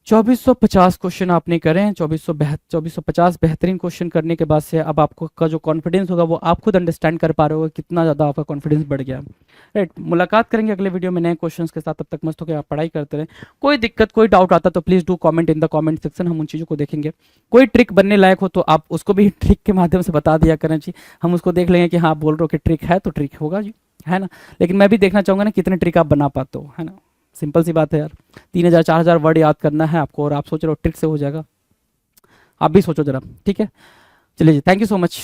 2450 क्वेश्चन आपने करे हैं। 2450 बेहतरीन क्वेश्चन करने के बाद से अब आपको का जो कॉन्फिडेंस होगा वो आप खुद अंडरस्टैंड कर पा रहे हो कितना ज़्यादा आपका कॉन्फिडेंस बढ़ गया, राइट। मुलाकात करेंगे अगले वीडियो में नए क्वेश्चंस के साथ, तब तक मस्त होकर आप पढ़ाई करते रहें। कोई दिक्कत, कोई डाउट आता तो please do comment in the comment section, हम उन चीज़ों को देखेंगे। कोई ट्रिक बनने लायक हो तो आप उसको भी ट्रिक के माध्यम से बता दिया करें जी, हम उसको देख लेंगे कि हाँ, आप बोल रहे हो कि ट्रिक है तो ट्रिक होगा जी, है ना। लेकिन मैं भी देखना चाहूँगा ना कितने ट्रिक आप बना पाते हो, है ना। सिंपल सी बात है यार, 3000 4000 वर्ड याद करना है आपको और आप सोच रहे हो ट्रिक से हो जाएगा, आप भी सोचो जरा, ठीक है। चलिए जी, थैंक यू सो मच।